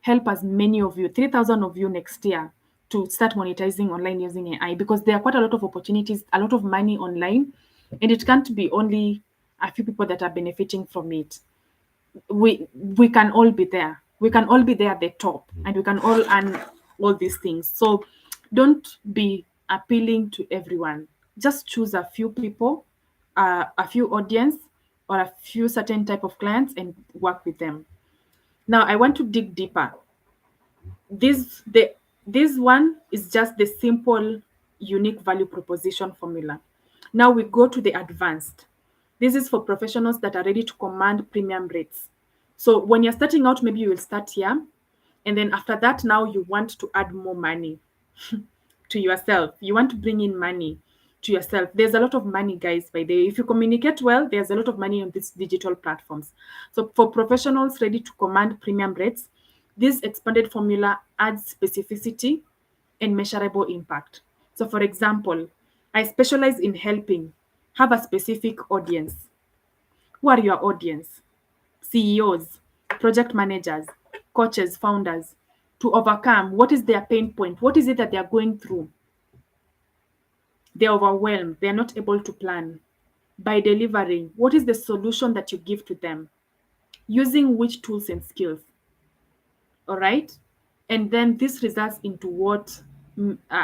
help as many of you, 3,000 of you next year, to start monetizing online using AI, because there are quite a lot of opportunities, a lot of money online, and it can't be only a few people that are benefiting from it. We can all be there. We can all be there at the top, and we can all earn all these things. So don't be appealing to everyone. Just choose a few people, a few audience, or a few certain type of clients and work with them. Now I want to dig deeper. This one is just the simple unique value proposition formula. Now we go to the advanced. This is for professionals that are ready to command premium rates. So when you're starting out, maybe you will start here, and then after that, now you want to add more money to yourself. You want to bring in money to yourself. There's a lot of money, guys, by the way. If you communicate well, there's a lot of money on these digital platforms. So for professionals ready to command premium rates, this expanded formula adds specificity and measurable impact. So for example, I specialize in helping have a specific audience. Who are your audience? CEOs, project managers, coaches, founders, to overcome what is their pain point? What is it that they are going through? They're overwhelmed. They're not able to plan. By delivering, what is the solution that you give to them? Using which tools and skills? All right. And then this results into what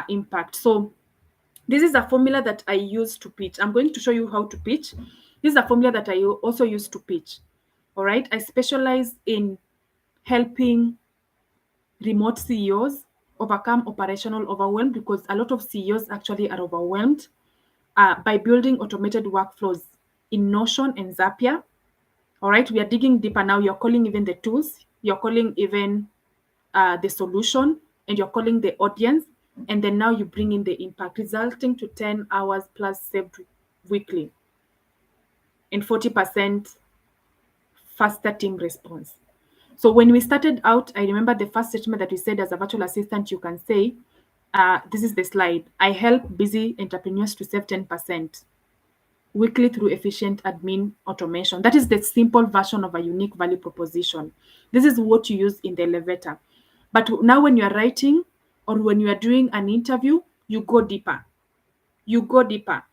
impact. So this is a formula that I use to pitch. I'm going to show you how to pitch. This is a formula that I also use to pitch. All right. I specialize in helping remote CEOs overcome operational overwhelm, because a lot of CEOs actually are overwhelmed, by building automated workflows in Notion and Zapier. All right, we are digging deeper now. You're calling even the tools, you're calling even the solution, and you're calling the audience. And then now you bring in the impact, resulting to 10 hours plus saved weekly and 40% faster team response. So when we started out, I remember the first statement that we said as a virtual assistant, you can say, this is the slide. I help busy entrepreneurs to save 10% weekly through efficient admin automation. That is the simple version of a unique value proposition. This is what you use in the elevator. But now when you are writing or when you are doing an interview, you go deeper. You go deeper.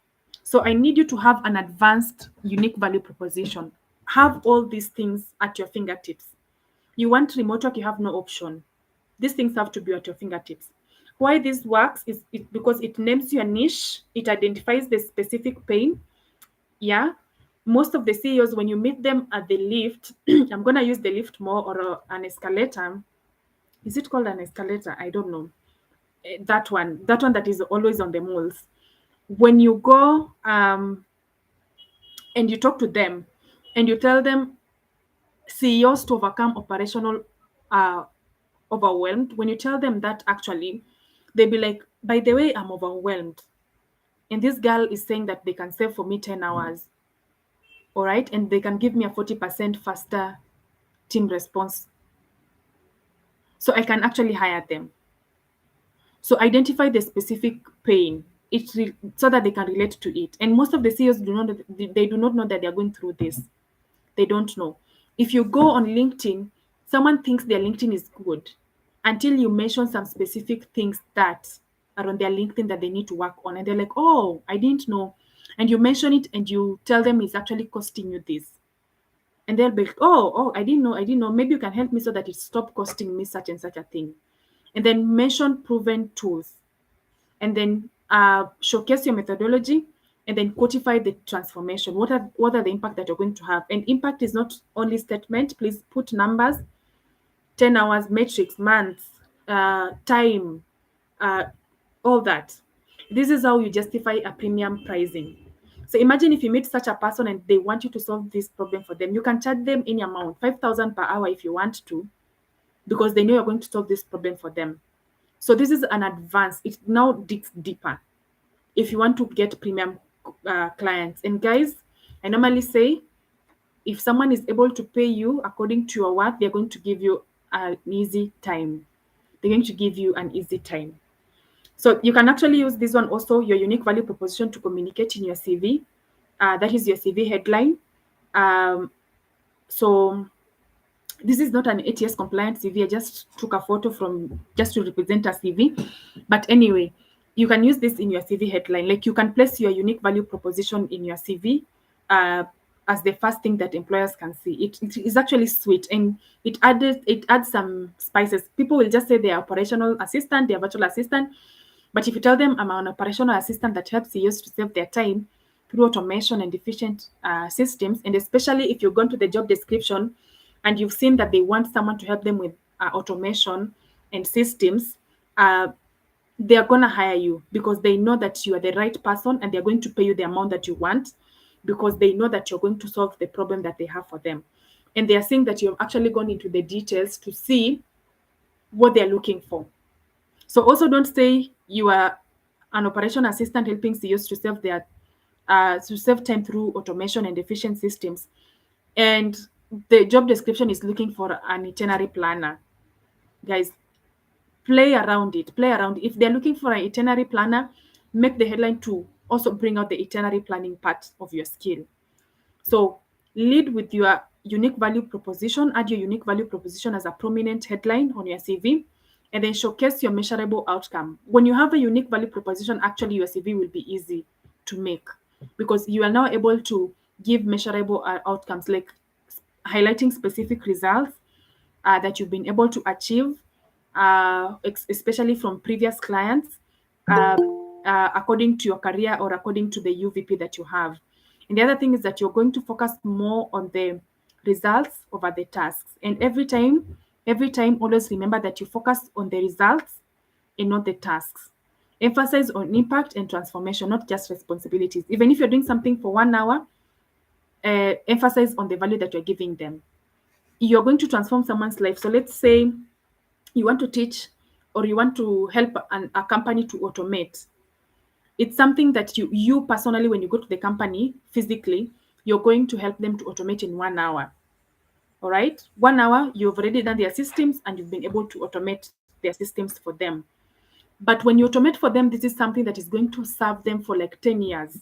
So I need you to have an advanced unique value proposition. Have all these things at your fingertips. You want remote work, you have no option. These things have to be at your fingertips. Why this works is because it names your niche, it identifies the specific pain. Yeah. Most of the CEOs, when you meet them at the lift, I'm going to use the lift more, or an escalator. Is it called an escalator? I don't know. That one that is always on the malls. When you go and you talk to them and you tell them CEOs to overcome operational uh, overwhelmed, when you tell them that, actually, they'll be like, by the way, I'm overwhelmed. And this girl is saying that they can save for me 10 hours. All right. And they can give me a 40% faster team response. So I can actually hire them. So identify the specific pain. so that they can relate to it. And most of the CEOs they do not know that they are going through this. They don't know. If you go on LinkedIn, someone thinks their LinkedIn is good until you mention some specific things that are on their LinkedIn that they need to work on. And they're like, oh, I didn't know. And you mention it and you tell them it's actually costing you this. And they'll be like, oh, I didn't know. Maybe you can help me so that it stop costing me such and such a thing. And then mention proven tools. And then showcase your methodology, and then quantify the transformation. What are the impact that you're going to have? And impact is not only statement. Please put numbers, 10 hours, metrics, months, time, uh, all that. This is how you justify a premium pricing. So imagine if you meet such a person and they want you to solve this problem for them. You can charge them any amount, 5,000 per hour if you want to, because they know you're going to solve this problem for them. So this is an advance. It now digs deeper if you want to get premium clients. And guys, I normally say if someone is able to pay you according to your work, they're going to give you an easy time. They're going to give you an easy time. So you can actually use this one also, your unique value proposition, to communicate in your CV. That is your CV headline. Um, so this is not an ATS compliant CV. I just took a photo from just to represent a CV. But anyway, you can use this in your CV headline. Like you can place your unique value proposition in your CV uh, as the first thing that employers can see. It is actually sweet, and it adds some spices. People will just say they are operational assistant, they are virtual assistant. But if you tell them I'm an operational assistant that helps CEOs to save their time through automation and efficient systems, and especially if you've gone to the job description and you've seen that they want someone to help them with automation and systems, uh, they are going to hire you because they know that you are the right person, and they're going to pay you the amount that you want because they know that you're going to solve the problem that they have for them. And they are seeing that you've actually gone into the details to see what they're looking for. So also don't say you are an operation assistant helping CEOs to save time through automation and efficient systems. And the job description is looking for an itinerary planner. Guys, play around it. Play around. If they're looking for an itinerary planner, make the headline to also bring out the itinerary planning part of your skill. So lead with your unique value proposition, add your unique value proposition as a prominent headline on your CV, and then showcase your measurable outcome. When you have a unique value proposition, actually your CV will be easy to make because you are now able to give measurable outcomes, like highlighting specific results that you've been able to achieve, especially from previous clients, uh, according to your career or according to the UVP that you have. And the other thing is that you're going to focus more on the results over the tasks. And every time, always remember that you focus on the results and not the tasks. Emphasize on impact and transformation, not just responsibilities. Even if you're doing something for 1 hour, emphasize on the value that you're giving them. You're going to transform someone's life. So let's say you want to teach or you want to help a company to automate. It's something that you personally, when you go to the company physically, you're going to help them to automate in 1 hour. All right, 1 hour, you've already done their systems and you've been able to automate their systems for them. But when you automate for them, this is something that is going to serve them for like 10 years,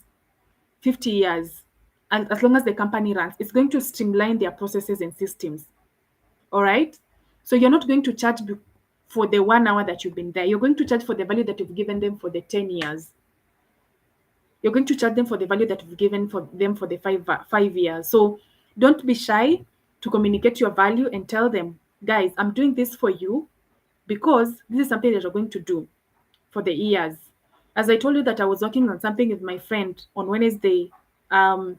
50 years. And as long as the company runs, it's going to streamline their processes and systems. All right. So you're not going to charge for the 1 hour that you've been there. You're going to charge for the value that you've given them for the 10 years. You're going to charge them for the value that you've given for them for the 5 years. So don't be shy to communicate your value and tell them, guys, I'm doing this for you because this is something that you're going to do for the years. As I told you that I was working on something with my friend on Wednesday, um,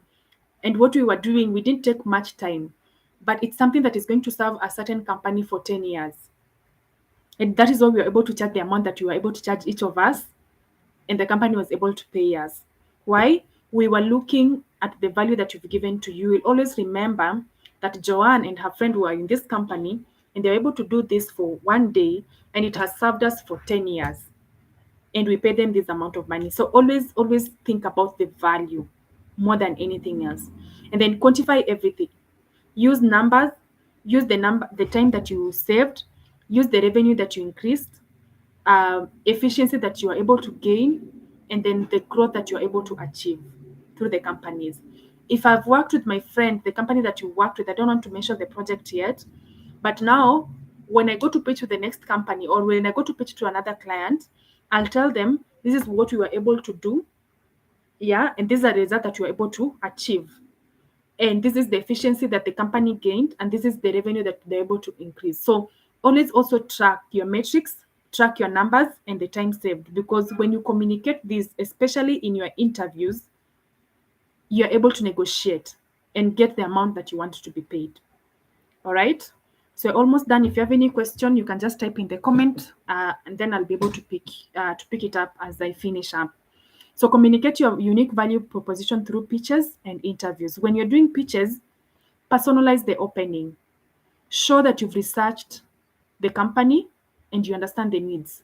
and what we were doing, we didn't take much time, but it's something that is going to serve a certain company for 10 years. And that is why we were able to charge the amount that we were able to charge each of us, and the company was able to pay us. Why? We were looking at the value that you've given to you. You'll always remember that Joanne and her friend were in this company, and they were able to do this for 1 day, and it has served us for 10 years. And we pay them this amount of money. So always think about the value more than anything else. And then quantify everything. Use numbers, use the time that you saved, use the revenue that you increased, efficiency that you are able to gain, and then the growth that you're able to achieve through the companies. If I've worked with my friend, the company that you worked with, I don't want to mention the project yet, but now when I go to pitch with the next company or when I go to pitch to another client, I'll tell them this is what we were able to do. Yeah, and this is a result that you were able to achieve. And this is the efficiency that the company gained, and this is the revenue that they're able to increase. So always also track your metrics, track your numbers, and the time saved, because when you communicate this, especially in your interviews, you're able to negotiate and get the amount that you want to be paid. All right. So almost done. If you have any question, you can just type in the comment, and then I'll be able to pick it up as I finish up. So communicate your unique value proposition through pitches and interviews. When you're doing pitches, personalize the opening. Show that you've researched the company and you understand the needs.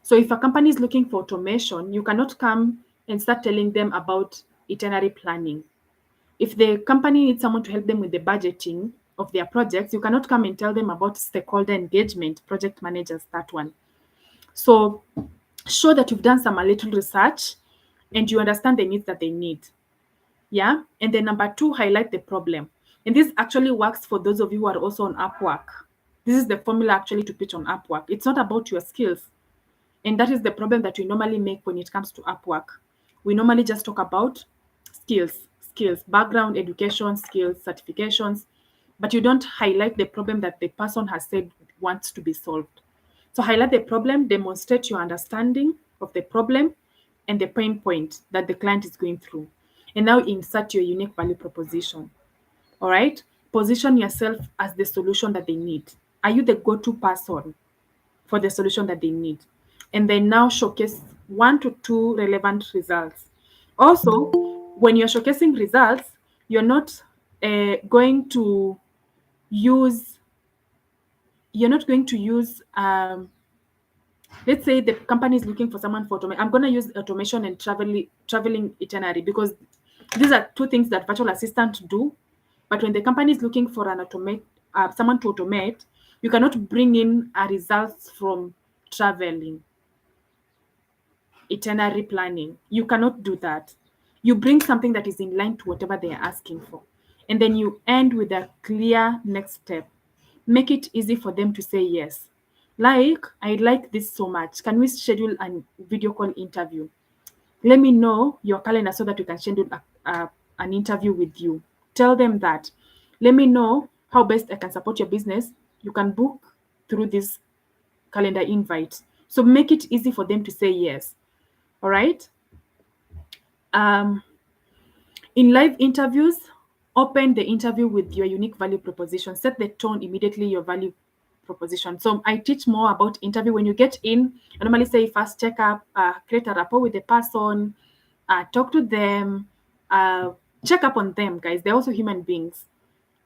So if a company is looking for automation, you cannot come and start telling them about itinerary planning. If the company needs someone to help them with the budgeting of their projects, you cannot come and tell them about stakeholder engagement, project managers, that one. So show that you've done some a little research and you understand the needs that they need. Yeah. And then number two, highlight the problem. And this actually works for those of you who are also on Upwork. This is the formula actually to pitch on Upwork. It's not about your skills. And that is the problem that we normally make when it comes to Upwork. We normally just talk about skills, background, education, skills, certifications, but you don't highlight the problem that the person has said wants to be solved. So highlight the problem, demonstrate your understanding of the problem and the pain point that the client is going through. And now insert your unique value proposition. All right. Position yourself as the solution that they need. Are you the go-to person for the solution that they need? And then now showcase 1 to 2 relevant results. Also, when you're showcasing results, you're not going to use you're not going to use let's say the company is looking for someone for automation. I'm going to use automation and traveling itinerary, because these are two things that virtual assistant do. But when the company is looking for an automate someone to automate, you cannot bring in a results from traveling itinerary planning. You cannot do that. You bring something that is in line to whatever they are asking for, and then you end with a clear next step. Make it easy for them to say yes. Like, I like this so much. Can we schedule a video call interview? Let me know your calendar so that we can schedule an interview with you. Tell them that. Let me know how best I can support your business. You can book through this calendar invite. So make it easy for them to say yes. All right. Um, in live interviews, open the interview with your unique value proposition. Set the tone immediately, your value proposition. So I teach more about interview. When you get in, I normally say first check up, create a rapport with the person, talk to them, check up on them, guys. They're also human beings.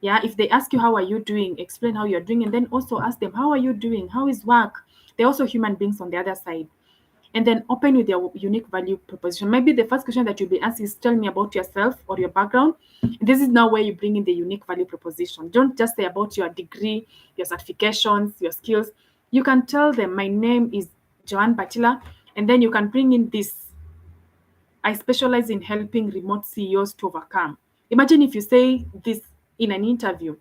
Yeah, if they ask you how are you doing, explain how you're doing, and then also ask them how are you doing, how is work. They're also human beings on the other side. And then open with your unique value proposition. Maybe the first question that you'll be asked is tell me about yourself or your background. This is now where you bring in the unique value proposition. Don't just say about your degree, your certifications, your skills. You can tell them, my name is Joanne Batila, and then you can bring in this. I specialize in helping remote CEOs to overcome. Imagine if you say this in an interview,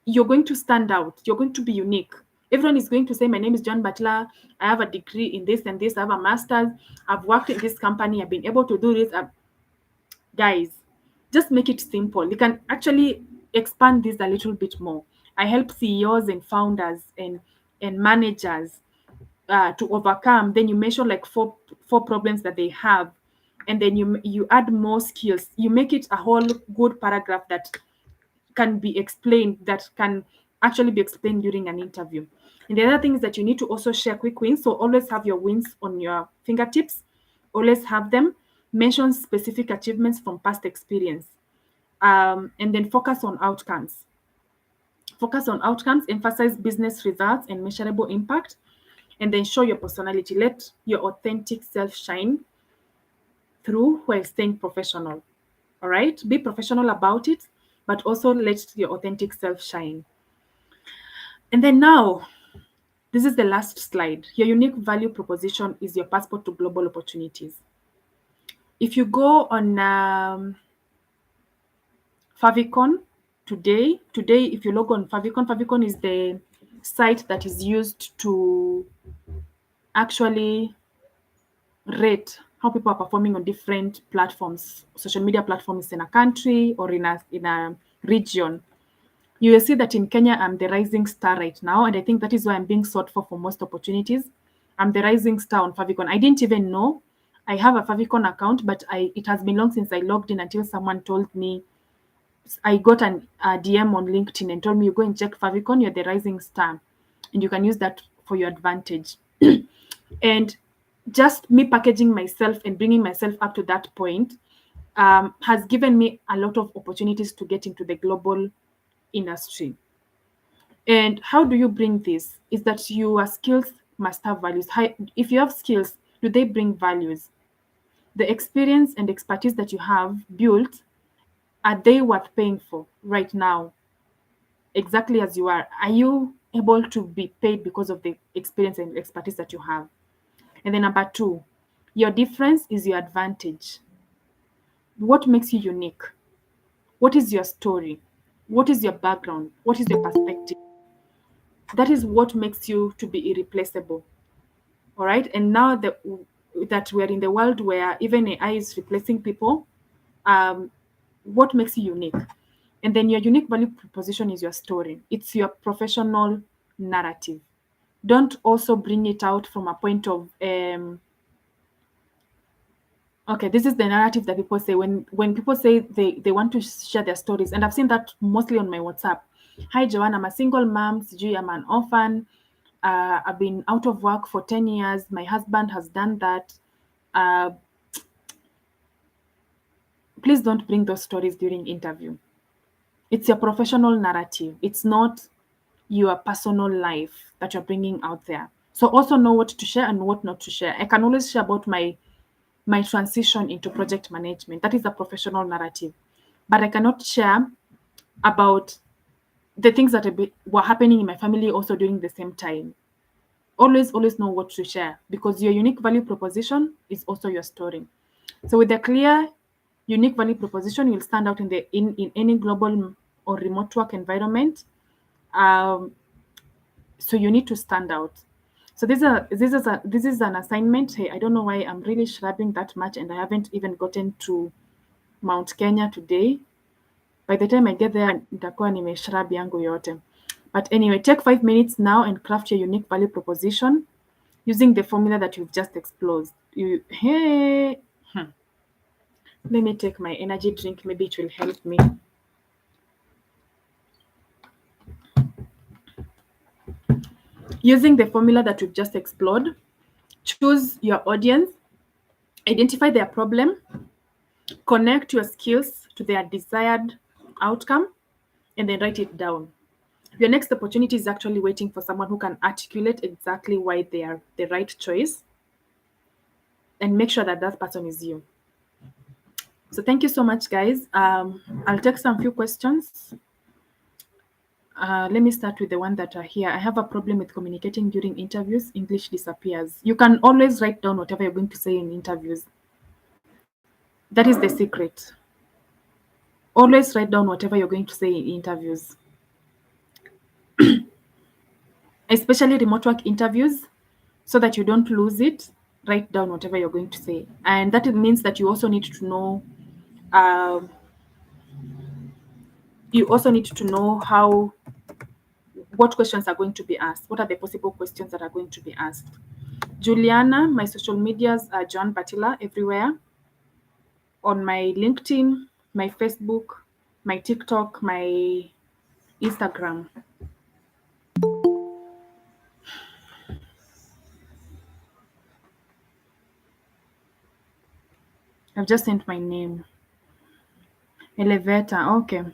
you're going to stand out. You're going to be unique. Everyone is going to say, my name is John Butler. I have a degree in this and this. I have a master's. I've worked in this company. I've been able to do this. Guys, just make it simple. You can actually expand this a little bit more. I help CEOs and founders and managers to overcome. Then you mention like four problems that they have, and then you add more skills. You make it a whole good paragraph that can be explained, that can actually be explained during an interview. And the other thing is that you need to also share quick wins. So always have your wins on your fingertips. Always have them. Mention specific achievements from past experience. And then focus on outcomes. Focus on outcomes, emphasize business results and measurable impact, and then show your personality. Let your authentic self shine through while staying professional. All right? Be professional about it, but also let your authentic self shine. And then now, this is the last slide. Your unique value proposition is your passport to global opportunities. If you go on Favicon today, if you log on Favicon is the site that is used to actually rate how people are performing on different platforms, social media platforms in a country or in a region. You will see that in Kenya, I'm the rising star right now, and I think that is why I'm being sought for most opportunities. I'm the rising star on Favicon. I didn't even know I have a Favicon account, but it has been long since I logged in until someone told me. I got a DM on LinkedIn and told me, you go and check Favicon, you're the rising star, and you can use that for your advantage. And just me packaging myself and bringing myself up to that point has given me a lot of opportunities to get into the global industry. And how do you bring this? Is that your skills must have values. If you have skills, do they bring values? The experience and expertise that you have built, are they worth paying for right now? Exactly as you are you able to be paid because of the experience and expertise that you have? And then number two, your difference is your advantage. What makes you unique? What is your story? What is your background? What is your perspective? That is what makes you to be irreplaceable. All right. And now that we're in the world where even AI is replacing people, um, what makes you unique? And then your unique value proposition is your story. It's your professional narrative. Don't also bring it out from a point of okay, this is the narrative that people say when people say they want to share their stories, and I've seen that mostly on my WhatsApp. Hi, Joanne, I'm a single mom. Sijui, I'm an orphan. I've been out of work for 10 years. My husband has done that. Uh, please don't bring those stories during interview. It's your professional narrative. It's not your personal life that you're bringing out there. So also know what to share and what not to share. I can always share about my transition into project management. That is a professional narrative. But I cannot share about the things that were happening in my family also during the same time. Always know what to share because your unique value proposition is also your story. So with a clear, unique value proposition, you'll stand out in any global or remote work environment. Um, so you need to stand out. So this is an assignment. Hey, I don't know why I'm really shrubbing that much, and I haven't even gotten to Mount Kenya today. By the time I get there, nitakuwa nimeshrub yangu yote. But anyway, take 5 minutes now and craft your unique value proposition using the formula that you've just explored. Hey, let me take my energy drink. Maybe it will help me. Using the formula that we've just explored, choose your audience, identify their problem, connect your skills to their desired outcome, and then write it down. Your next opportunity is actually waiting for someone who can articulate exactly why they are the right choice and make sure that that person is you. So thank you so much, guys. I'll take some few questions. Let me start with the one that are here. I have a problem with communicating during interviews. English disappears. You can always write down whatever you're going to say in interviews. That is the secret. Always write down whatever you're going to say in interviews, especially remote work interviews, so that you don't lose it. Write down whatever you're going to say. And that means that you also need to know um, how what questions are going to be asked. What are the possible questions that are going to be asked? Juliana, my social medias are John Batila everywhere. On my LinkedIn, my Facebook, my TikTok, my Instagram. I've just sent my name. Elevator, okay.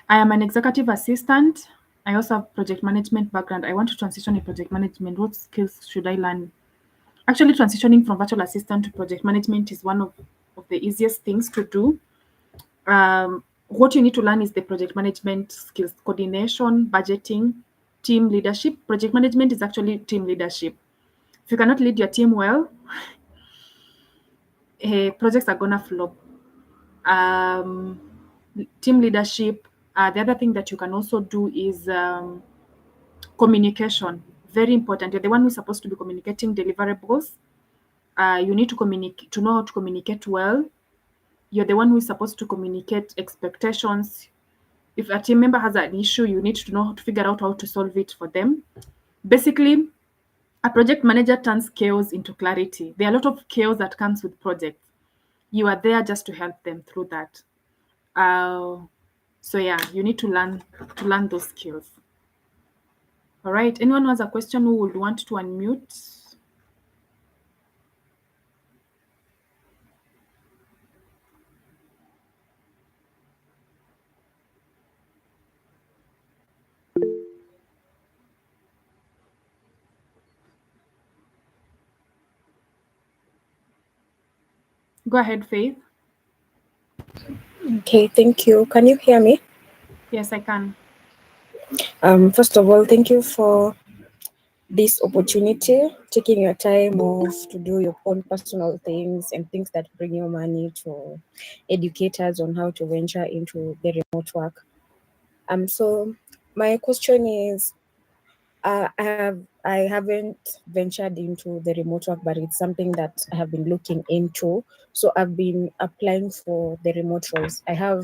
I am an executive assistant. I also have project management background. I want to transition in project management. What skills should I learn? Actually, transitioning from virtual assistant to project management is one of the easiest things to do. What you need to learn is the project management skills, coordination, budgeting, team leadership. Project management is actually team leadership. If you cannot lead your team well, projects are gonna flop. um, Team leadership. The other thing that you can also do is communication. Very important. You're the one who's supposed to be communicating deliverables. You need to communicate to know how to communicate well. You're the one who is supposed to communicate expectations. If a team member has an issue, you need to know how to figure out how to solve it for them. Basically, a project manager turns chaos into clarity. There are a lot of chaos that comes with projects. You are there just to help them through that. Uh, so yeah, you need to learn those skills. All right. Anyone who has a question who would want to unmute? Go ahead, Faith. Okay, thank you. Can you hear me? Yes, I can. First of all, thank you for this opportunity, taking your time off to do your own personal things and things that bring you money to educate us on how to venture into the remote work. So my question is, I haven't ventured into the remote work, but it's something that I have been looking into. So I've been applying for the remote roles. I have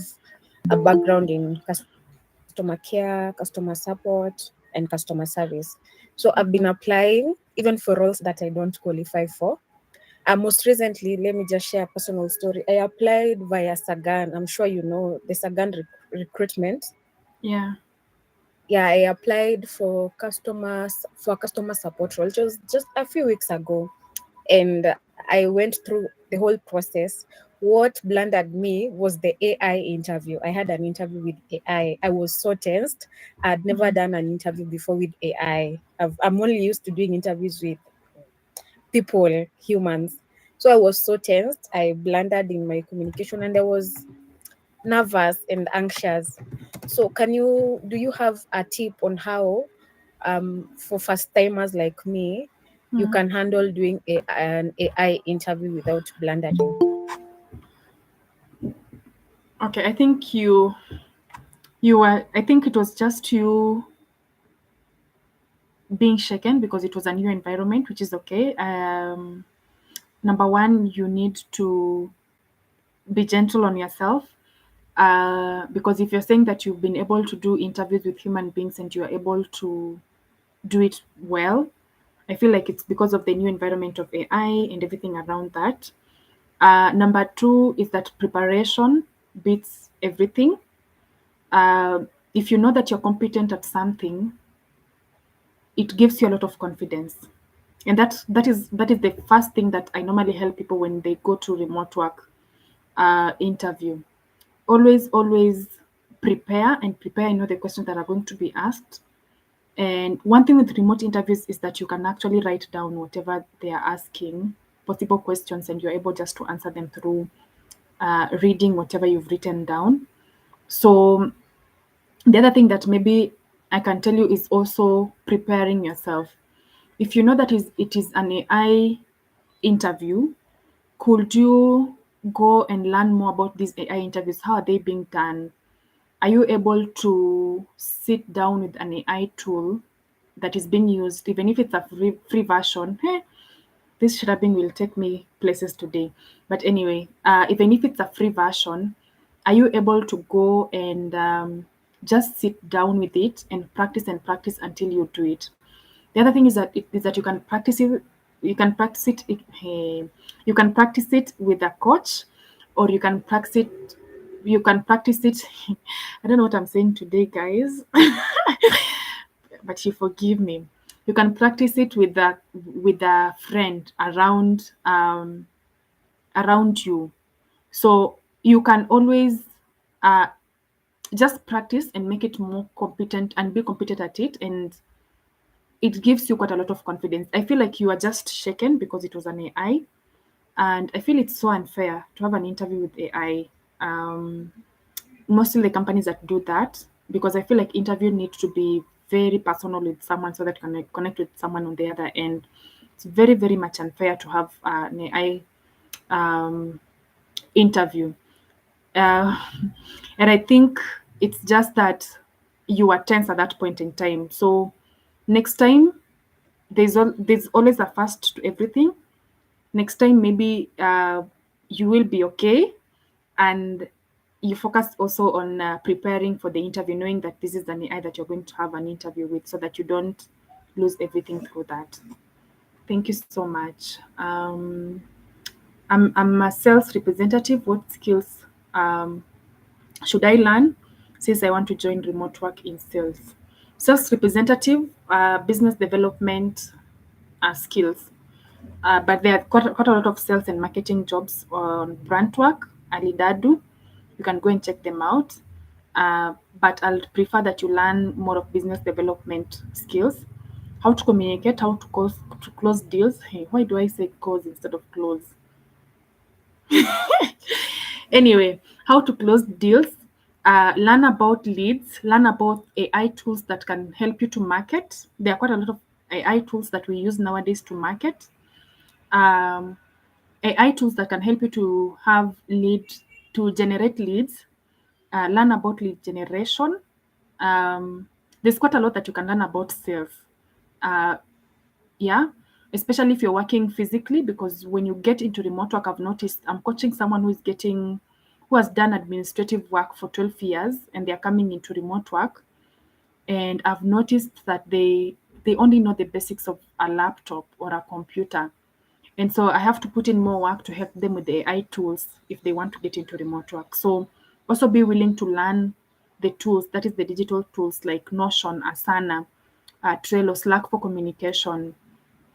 a background in customer care, customer support, and customer service. So I've been applying even for roles that I don't qualify for. Most recently, let me just share a personal story. I applied via Sagan. I'm sure you know the Sagan recruitment. Yeah. Yeah, I applied for customer support role just a few weeks ago, and I went through the whole process. What blundered me was the AI interview. I had an interview with AI. I was so tensed. I'd never Mhm. done an interview before with AI. I'm only used to doing interviews with people, humans. So I was so tensed. I blundered in my communication, and I was nervous and anxious. So do you have a tip on how, for first timers like me, you Mhm. can handle doing an AI interview without blundering? Okay, I think you were. I think it was just you being shaken because it was a new environment, which is okay. Number one, you need to be gentle on yourself. Because if you're saying that you've been able to do interviews with human beings and you're able to do it well, I feel like it's because of the new environment of AI and everything around that. Number two is that preparation beats everything. Uh, if you know that you're competent at something, it gives you a lot of confidence. And that is the first thing that I normally help people when they go to remote work interview. Always prepare and prepare. You know the questions that are going to be asked. And one thing with remote interviews is that you can actually write down whatever they are asking, possible questions, and you're able just to answer them through reading whatever you've written down. So the other thing that maybe I can tell you is also preparing yourself. If you know that it is an AI interview, could you go and learn more about these AI interviews? How are they being done? Are you able to sit down with an AI tool that is being used, even if it's a free version? Hey, this shrabbing will take me places today. But anyway, even if it's a free version, are you able to go and just sit down with it and practice until you do it? The other thing is that you can practice it. You can practice it. You can practice it with a coach, or you can practice it. You can practice it. I don't know what I'm saying today, guys, but you forgive me. You can practice it with a friend around you. So you can always uh, just practice and make it more competent and be competent at it, and it gives you quite a lot of confidence. I feel like you are just shaken because it was an AI, and I feel it's so unfair to have an interview with AI. Um, Mostly the companies that do that, because I feel like interview needs to be very personal with someone so that you can connect with someone on the other end. It's very much unfair to have an AI um, interview. Uh, and I think it's just that you are tense at that point in time. So next time, there's always a first to everything. Next time, maybe you will be okay, and you focus also on preparing for the interview, knowing that this is an AI that you're going to have an interview with, so that you don't lose everything through that. Thank you so much. I'm a sales representative. What skills um, should I learn since I want to join remote work in sales? Sales representative, business development skills. But there are quite a lot of sales and marketing jobs on Brandwork, Alidadu. You can go and check them out. But I'll prefer that you learn more of business development skills, how to communicate, how to close deals. Hey, why do I say close instead of close? Anyway, how to close deals, learn about leads, learn about AI tools that can help you to market. There are quite a lot of AI tools that we use nowadays to market. Um, AI tools that can help you to have to generate leads, learn about lead generation. There's quite a lot that you can learn about sales. Uh, yeah, especially if you're working physically, because when you get into remote work, I've noticed I'm coaching someone who has done administrative work for 12 years, and they're coming into remote work, and I've noticed that they only know the basics of a laptop or a computer. And so I have to put in more work to help them with the AI tools if they want to get into remote work. So also be willing to learn the tools, that is the digital tools like Notion, Asana, Trello, Slack for communication,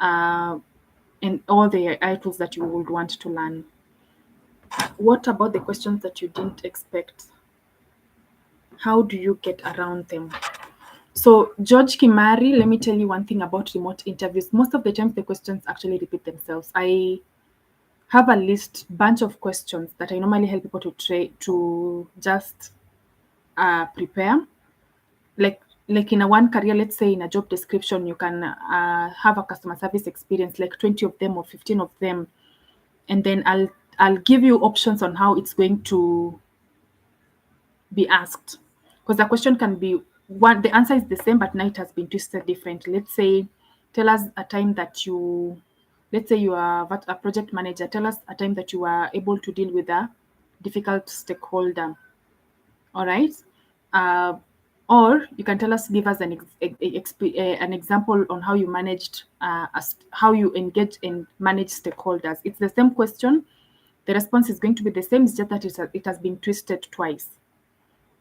uh, and all the AI tools that you would want to learn. What about the questions that you didn't expect? How do you get around them? So, George Kimari, let me tell you one thing about remote interviews. Most of the times, the questions actually repeat themselves. I have a bunch of questions that I normally help people to just prepare. Like in a one career, let's say in a job description, you can have a customer service experience, like 20 of them or 15 of them, and then I'll give you options on how it's going to be asked, because the question can be one, the answer is the same, but now it has been twisted differently. Let's say, tell us a time that you let's say you are a project manager. Tell us a time that you are able to deal with a difficult stakeholder. All right. uh, or you can give us an example on how you managed how you engage and manage stakeholders. It's the same question, the response is going to be the same. It's just that it has been twisted twice.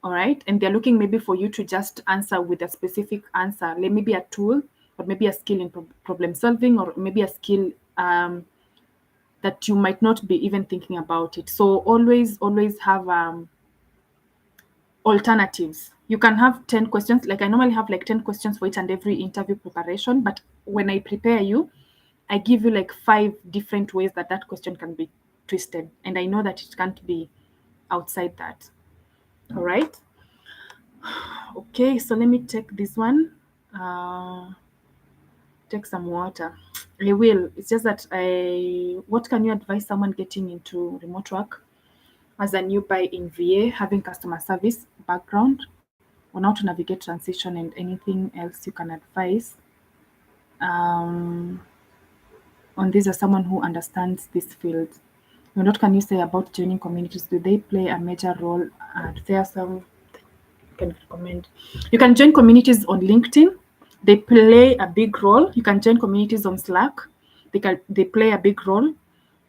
All right, and they're looking maybe for you to just answer with a specific answer, like maybe a tool, or maybe a skill in problem solving, or maybe a skill that you might not be even thinking about it. So always have alternatives. You can have 10 questions. Like I normally have like 10 questions for each and every interview preparation, but when I prepare you, I give you like 5 different ways that that question can be twisted, and I know that it can't be outside that. All right. Okay, so let me take this one. Uh, take some water. I will. It's just that what can you advise someone getting into remote work as a newbie in VA, having customer service background, on how to navigate transition and anything else you can advise um, on this as someone who understands this field? And what can you say about joining communities? Do they play a major role? There are some can recommend. You can join communities on LinkedIn. They play a big role. You can join communities on Slack. They play a big role.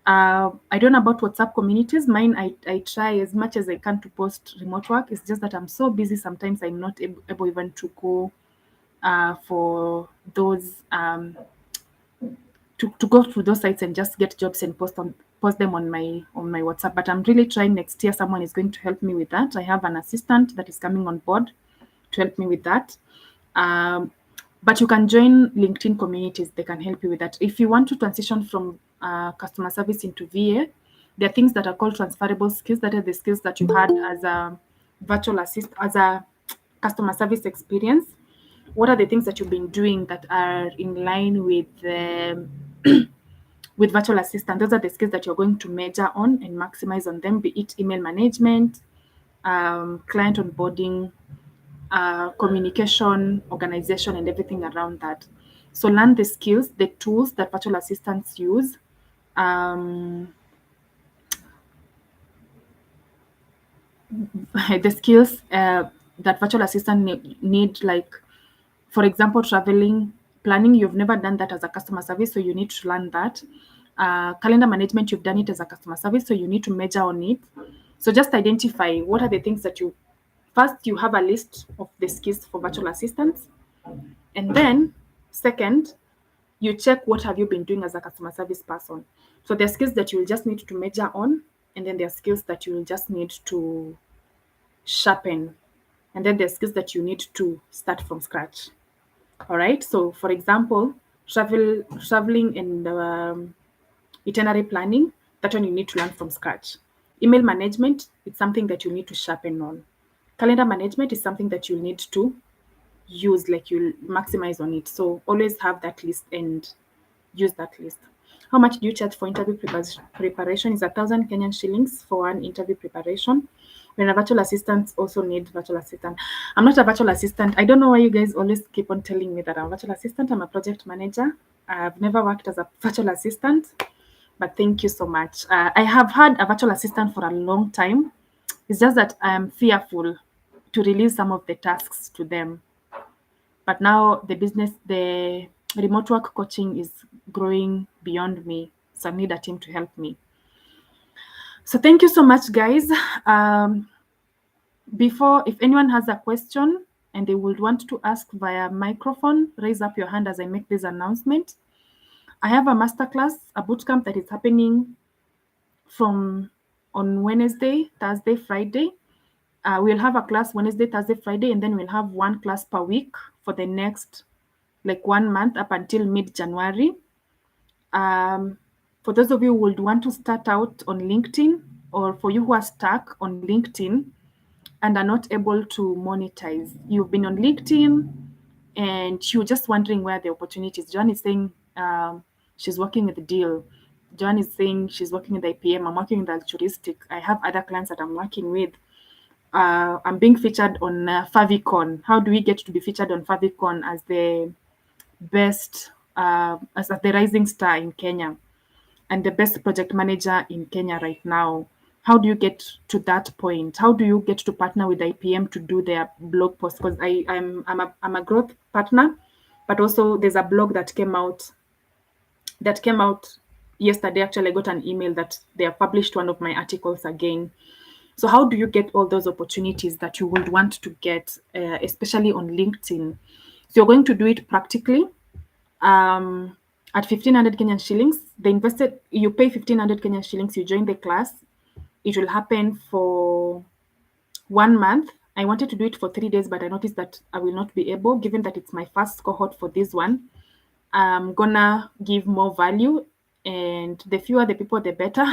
I don't know about WhatsApp communities. Mine, I try as much as I can to post remote work. It's just that I'm so busy. Sometimes I'm not able even to go for those to go through those sites and just get jobs and post them on my WhatsApp. But I'm really trying. Next year someone is going to help me with that. I have an assistant that is coming on board to help me with that. Um, but you can join LinkedIn communities. They can help you with that. If you want to transition from customer service into VA, there are things that are called transferable skills. That are the skills that you had as a virtual assist, as a customer service experience. What are the things that you've been doing that are in line with with virtual assistant. Those are the skills that you're going to measure on and maximize on them, be it email management, client onboarding, communication, organization, and everything around that. So learn the skills, the tools that virtual assistants use. Um, the skills that virtual assistant need, like, for example, traveling planning. You've never done that as a customer service, so you need to learn that. Calendar management, you've done it as a customer service, so you need to measure on it. So just identify what are the things that you first, you have a list of the skills for virtual assistants, and then second, you check what have you been doing as a customer service person. So there are skills that you will just need to measure on, and then there are skills that you will just need to sharpen, and then there are skills that you need to start from scratch. All right. So, for example, traveling and itinerary planning, that one you need to learn from scratch. Email management, it's something that you need to sharpen on. Calendar management is something that you need to use, like you'll maximize on it. So always have that list and use that list. How much do you charge for interview preparation? Is 1,000 Kenyan shillings for one interview preparation. When a virtual assistant also need virtual assistant. I'm not a virtual assistant. I don't know why you guys always keep on telling me that I'm a virtual assistant. I'm a project manager. I've never worked as a virtual assistant, but thank you so much. I have had a virtual assistant for a long time. It's just that I am fearful to release some of the tasks to them. But now the remote work coaching is growing beyond me. So I need a team to help me. So thank you so much, guys. Before, if anyone has a question and they would want to ask via microphone, raise up your hand as I make this announcement. I have a masterclass, a bootcamp that is happening from on Wednesday, Thursday, Friday. We'll have a class Wednesday, Thursday, Friday, and then we'll have one class per week for the next like 1 month up until mid-January. For those of you who would want to start out on LinkedIn, or for you who are stuck on LinkedIn and are not able to monetize, you've been on LinkedIn and you're just wondering where the opportunities. Joan is saying she's working with the deal. Joan is saying she's working with IPM. I'm working with altruistic. I have other clients that I'm working with. I'm being featured on Favicon. How do we get to be featured on Favicon as the best, as the rising star in Kenya and the best project manager in Kenya right now? How do you get to that point? How do you get to partner with IPM to do their blog post? Because I'm a growth partner, but also there's a blog that came out yesterday. Actually, I got an email that they have published one of my articles again. So how do you get all those opportunities that you would want to get, especially on LinkedIn? So you're going to do it practically at 1,500 Kenyan shillings. You pay 1,500 Kenyan shillings, you join the class. It will happen for 1 month. I wanted to do it for 3 days, but I noticed that I will not be able, given that it's my first cohort for this one. I'm gonna give more value, and the fewer the people, the better,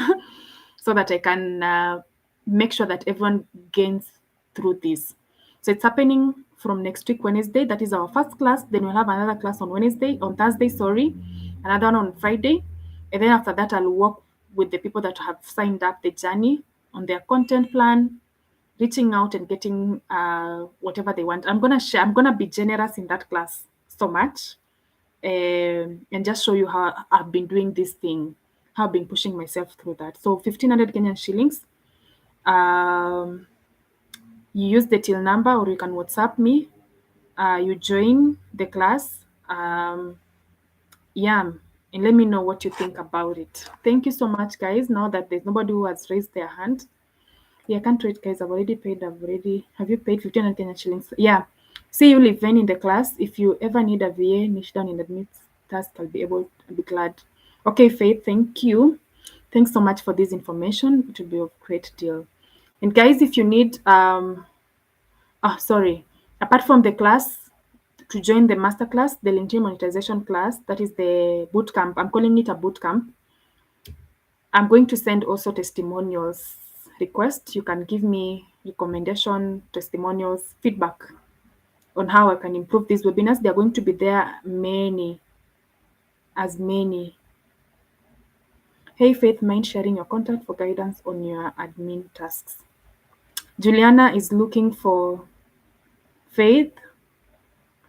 so that I can make sure that everyone gains through this. So it's happening from next week, Wednesday. That is our first class. Then we'll have another class on Thursday, sorry, another one on Friday. And then after that, I'll work with the people that have signed up the journey on their content plan, reaching out and getting whatever they want. I'm gonna be generous in that class so much, and just show you how I've been doing this thing, how I've been pushing myself through that. So 1,500 Kenyan shillings. Um, you use the till number, or you can WhatsApp me. You join the class. Yeah, and let me know what you think about it. Thank you so much, guys. Now that there's nobody who has raised their hand. Yeah, I can't wait, guys. I've already paid. Have you paid 1,500 Kenyan shillings? Yeah. See you, Liven, in the class. If you ever need a VA, niche down in the admit task, I'll be glad. Okay, Faith, thank you. Thanks so much for this information. It will be of great deal. And guys, if you need, sorry, apart from the class, to join the masterclass, the LinkedIn monetization class, that is the bootcamp. I'm calling it a bootcamp. I'm going to send also testimonials request. You can give me recommendation, testimonials, feedback on how I can improve these webinars. They're going to be there many Hey Faith, mind sharing your contact for guidance on your admin tasks? Juliana is looking for Faith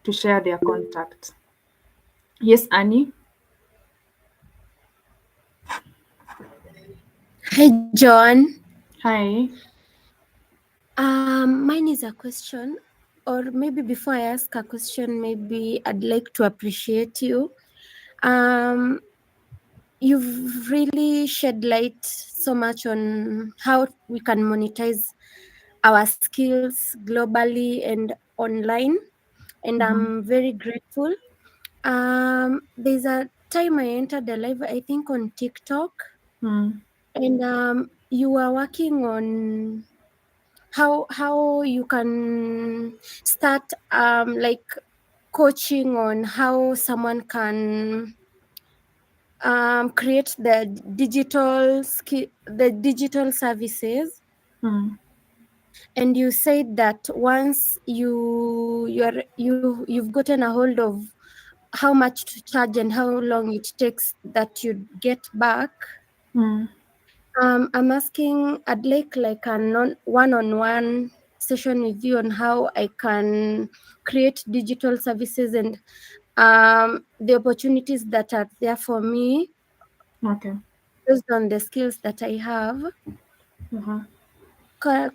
to share their contact. Yes, Annie. Hi, John. Hi. Mine is a question, or maybe before I ask a question, maybe I'd like to appreciate you. Um, you've really shed light so much on how we can monetize our skills globally and online, and Mm-hmm. I'm very grateful. There's a time I entered a live, I think on TikTok, Mm, and you were working on how you can start like coaching on how someone can create the digital services, mm, and you said that once you've gotten a hold of how much to charge and how long it takes that you get back. mm. I'm asking, I'd like a one-on-one session with you on how I can create digital services and the opportunities that are there for me Okay. based on the skills that I have. Uh-huh.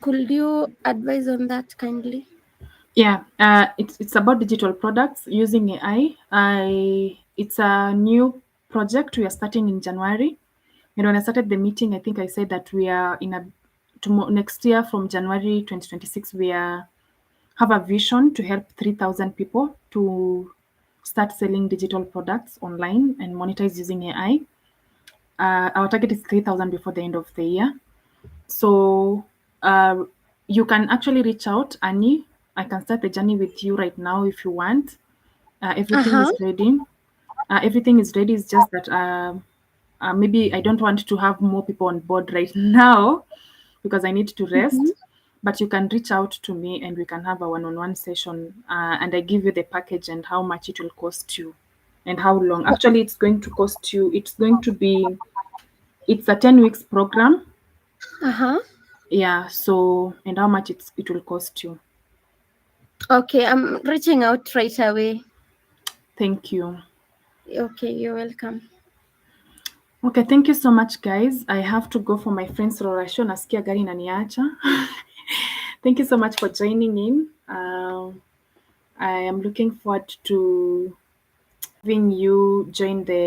Could you advise on that kindly? Yeah, it's about digital products using AI. It's a new project we are starting in January. And when I started the meeting, I think I said that we are in a next year from January 2026, we have a vision to help 3,000 people to start selling digital products online and monetize using AI. Our target is 3,000 before the end of the year. So uh, you can actually reach out, Annie. I can start the journey with you right now if you want. Everything Uh-huh. is ready. Everything is ready. It's just that maybe I don't want to have more people on board right now because I need to Mm-hmm. rest. But you can reach out to me and we can have a one-on-one session. And I give you the package and how much it will cost you and how long. Actually, it's going to cost you. It's going to be. It's a 10 weeks program. Uh-huh. Yeah, so and how much it will cost you. Okay, I'm reaching out right away. Thank you. Okay, you're welcome. Okay, thank you so much guys. I have to go for my friend's rorasho nasikia gari inaniacha. Thank you so much for joining in. I am looking forward to having you join the